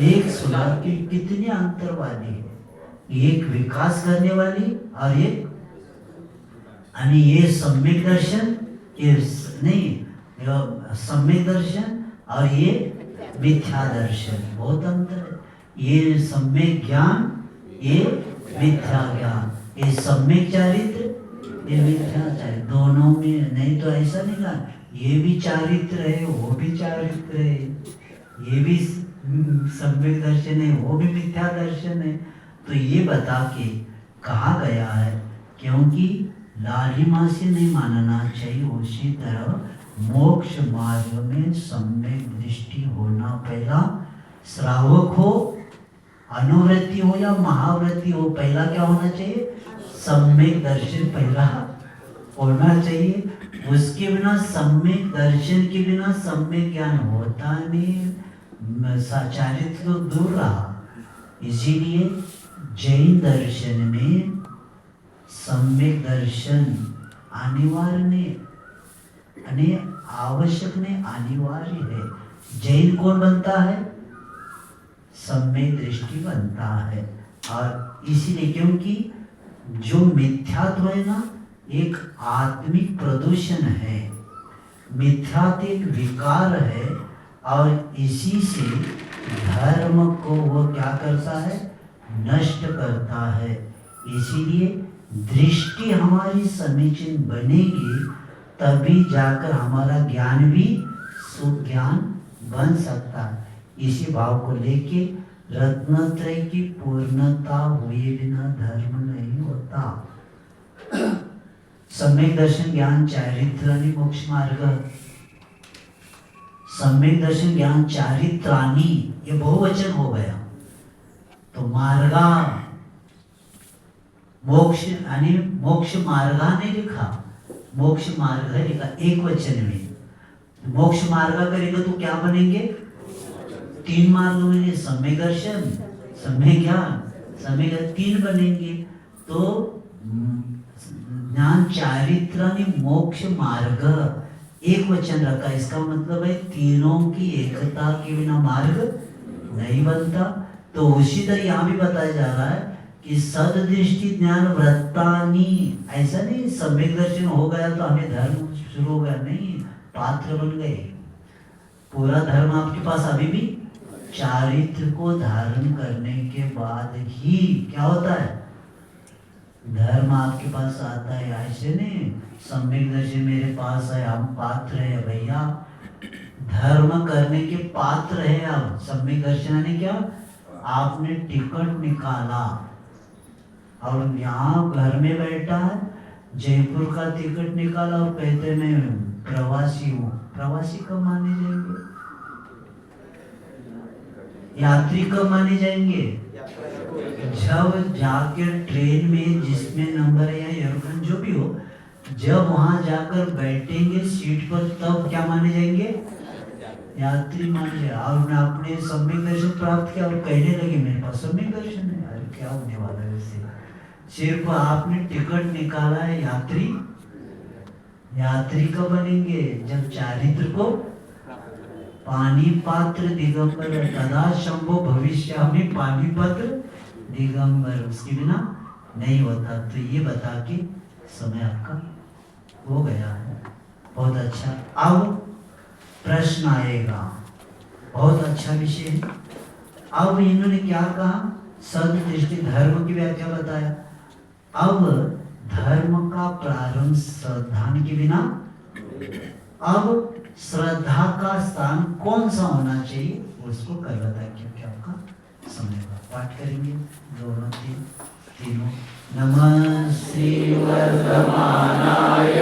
एक सुलाती, कितनी अंतर वाली है। एक विकास करने वाली और एक यानी ये सम्यक दर्शन, ये नहीं सम्यक दर्शन और ये मिथ्या दर्शन, बहुत अंतर है। ये सम्यक ज्ञान, ये मिथ्या ज्ञान, ये सम्यक चारित्र, ये मिथ्या चारित्र, दोनों में। नहीं तो ऐसा नहीं ना, ये भी चारित्र है वो भी चारित्र है, ये भी सम्यक दर्शन है वो भी मिथ्या दर्शन है। तो ये बता के कहा गया है, क्योंकि लालिमा से नहीं मानना चाहिए, उसी तरह मोक्ष मार्ग में सम्यक दृष्टि होना, पहला श्रावक हो, अनुवृत्ति हो या महावृत्ति हो, पहला क्या होना चाहिए, सम्यक दर्शन पहला होना चाहिए। उसके बिना सम्यक दर्शन के बिना सम्यक ज्ञान होता नहीं, चारित्र तो दूर रहा। इसीलिए जैन दर्शन में सम्यक दर्शन अनिवार्य ने आवश्यक ने अनिवार्य है। जैन कौन बनता है, सम्यक दृष्टि बनता है। और इसीलिए क्योंकि जो मिथ्यात्व है ना, एक आत्मिक प्रदूषण है, मिथ्यात्व एक विकार है और इसी से धर्म को वो क्या करता है, नष्ट करता है। इसीलिए दृष्टि हमारी समीचीन बनेगी, तभी जाकर हमारा ज्ञान भी सुज्ञान बन सकता है। इसी भाव को लेके रत्नत्रय की पूर्णता हुए बिना धर्म नहीं होता। सम्यक दर्शन ज्ञान चारित्राणी मोक्ष मार्ग, सम्यक दर्शन ज्ञान चारित्राणी ये बहुवचन हो गया, तो मार्गा मोक्ष यानी मोक्ष मार्गा ने लिखा, मोक्ष मार्ग है लिखा एक वचन में। मोक्ष मार्गा करेगा तो क्या बनेंगे, तीन मार्ग बनेंगे, सम्यक दर्शन, सम्यक ज्ञान, सम्यक तीन बनेंगे। तो ज्ञान चारित्राणी मोक्ष मार्ग एक वचन रखा, इसका मतलब है तीनों की एकता के बिना मार्ग नहीं बनता। तो उसी तरह यहाँ भी बताया जा रहा है कि सददृष्टि ज्ञान व्रतानी, ऐसा नहीं सम्यक दर्शन हो गया तो हमें धर्म शुरू हो गया, नहीं, पात्र बन गए। पूरा धर्म आपके पास अभी भी चारित्र को धारण करने के बाद ही क्या होता है, धर्म आपके पास आता है। ऐसे नहीं सम्यक दर्शन मेरे पास है, हम पात्र है भैया, धर्म करने के पात्र है। अब सम्यक दर्शन ने क्या, आपने टिकट निकाला और यहाँ घर में बैठा है, जयपुर का टिकट निकाला और कहते मैं प्रवासी हूँ। प्रवासी कब माने जाएंगे, यात्री कब माने जाएंगे, जब जाकर ट्रेन में जिसमें नंबर है या एयरप्लेन जो भी हो, जब वहां जाकर बैठेंगे सीट पर तब क्या माने जाएंगे, यात्री माने। और आपने सम्यक दर्शन प्राप्त किया और कहने लगे मेरे पास सम्यक दर्शन है। अरे क्या होने वाला है इससे, सिर्फ आपने टिकट निकाला है, यात्री यात्री कब बनेंगे, जब चारित्र को पानी पात्र दिगंबर तदा शंभो भविष्यामि पानी पात्र दिगंबर, उसके बिना नहीं होता। तो ये बता के समय आपका हो गया है, बहुत अच्छा। अब प्रश्न आएगा, बहुत अच्छा विषय है। अब इन्होंने क्या कहा, सददृष्टि धर्म की व्याख्या बताया। अब धर्म का प्रारंभ श्रद्धा के बिना, अब श्रद्धा का स्थान कौन सा होना चाहिए उसको कल बताया, क्योंकि आपका समय का पाठ करेंगे दोनों तीनों। नमः श्री वर्धमानाय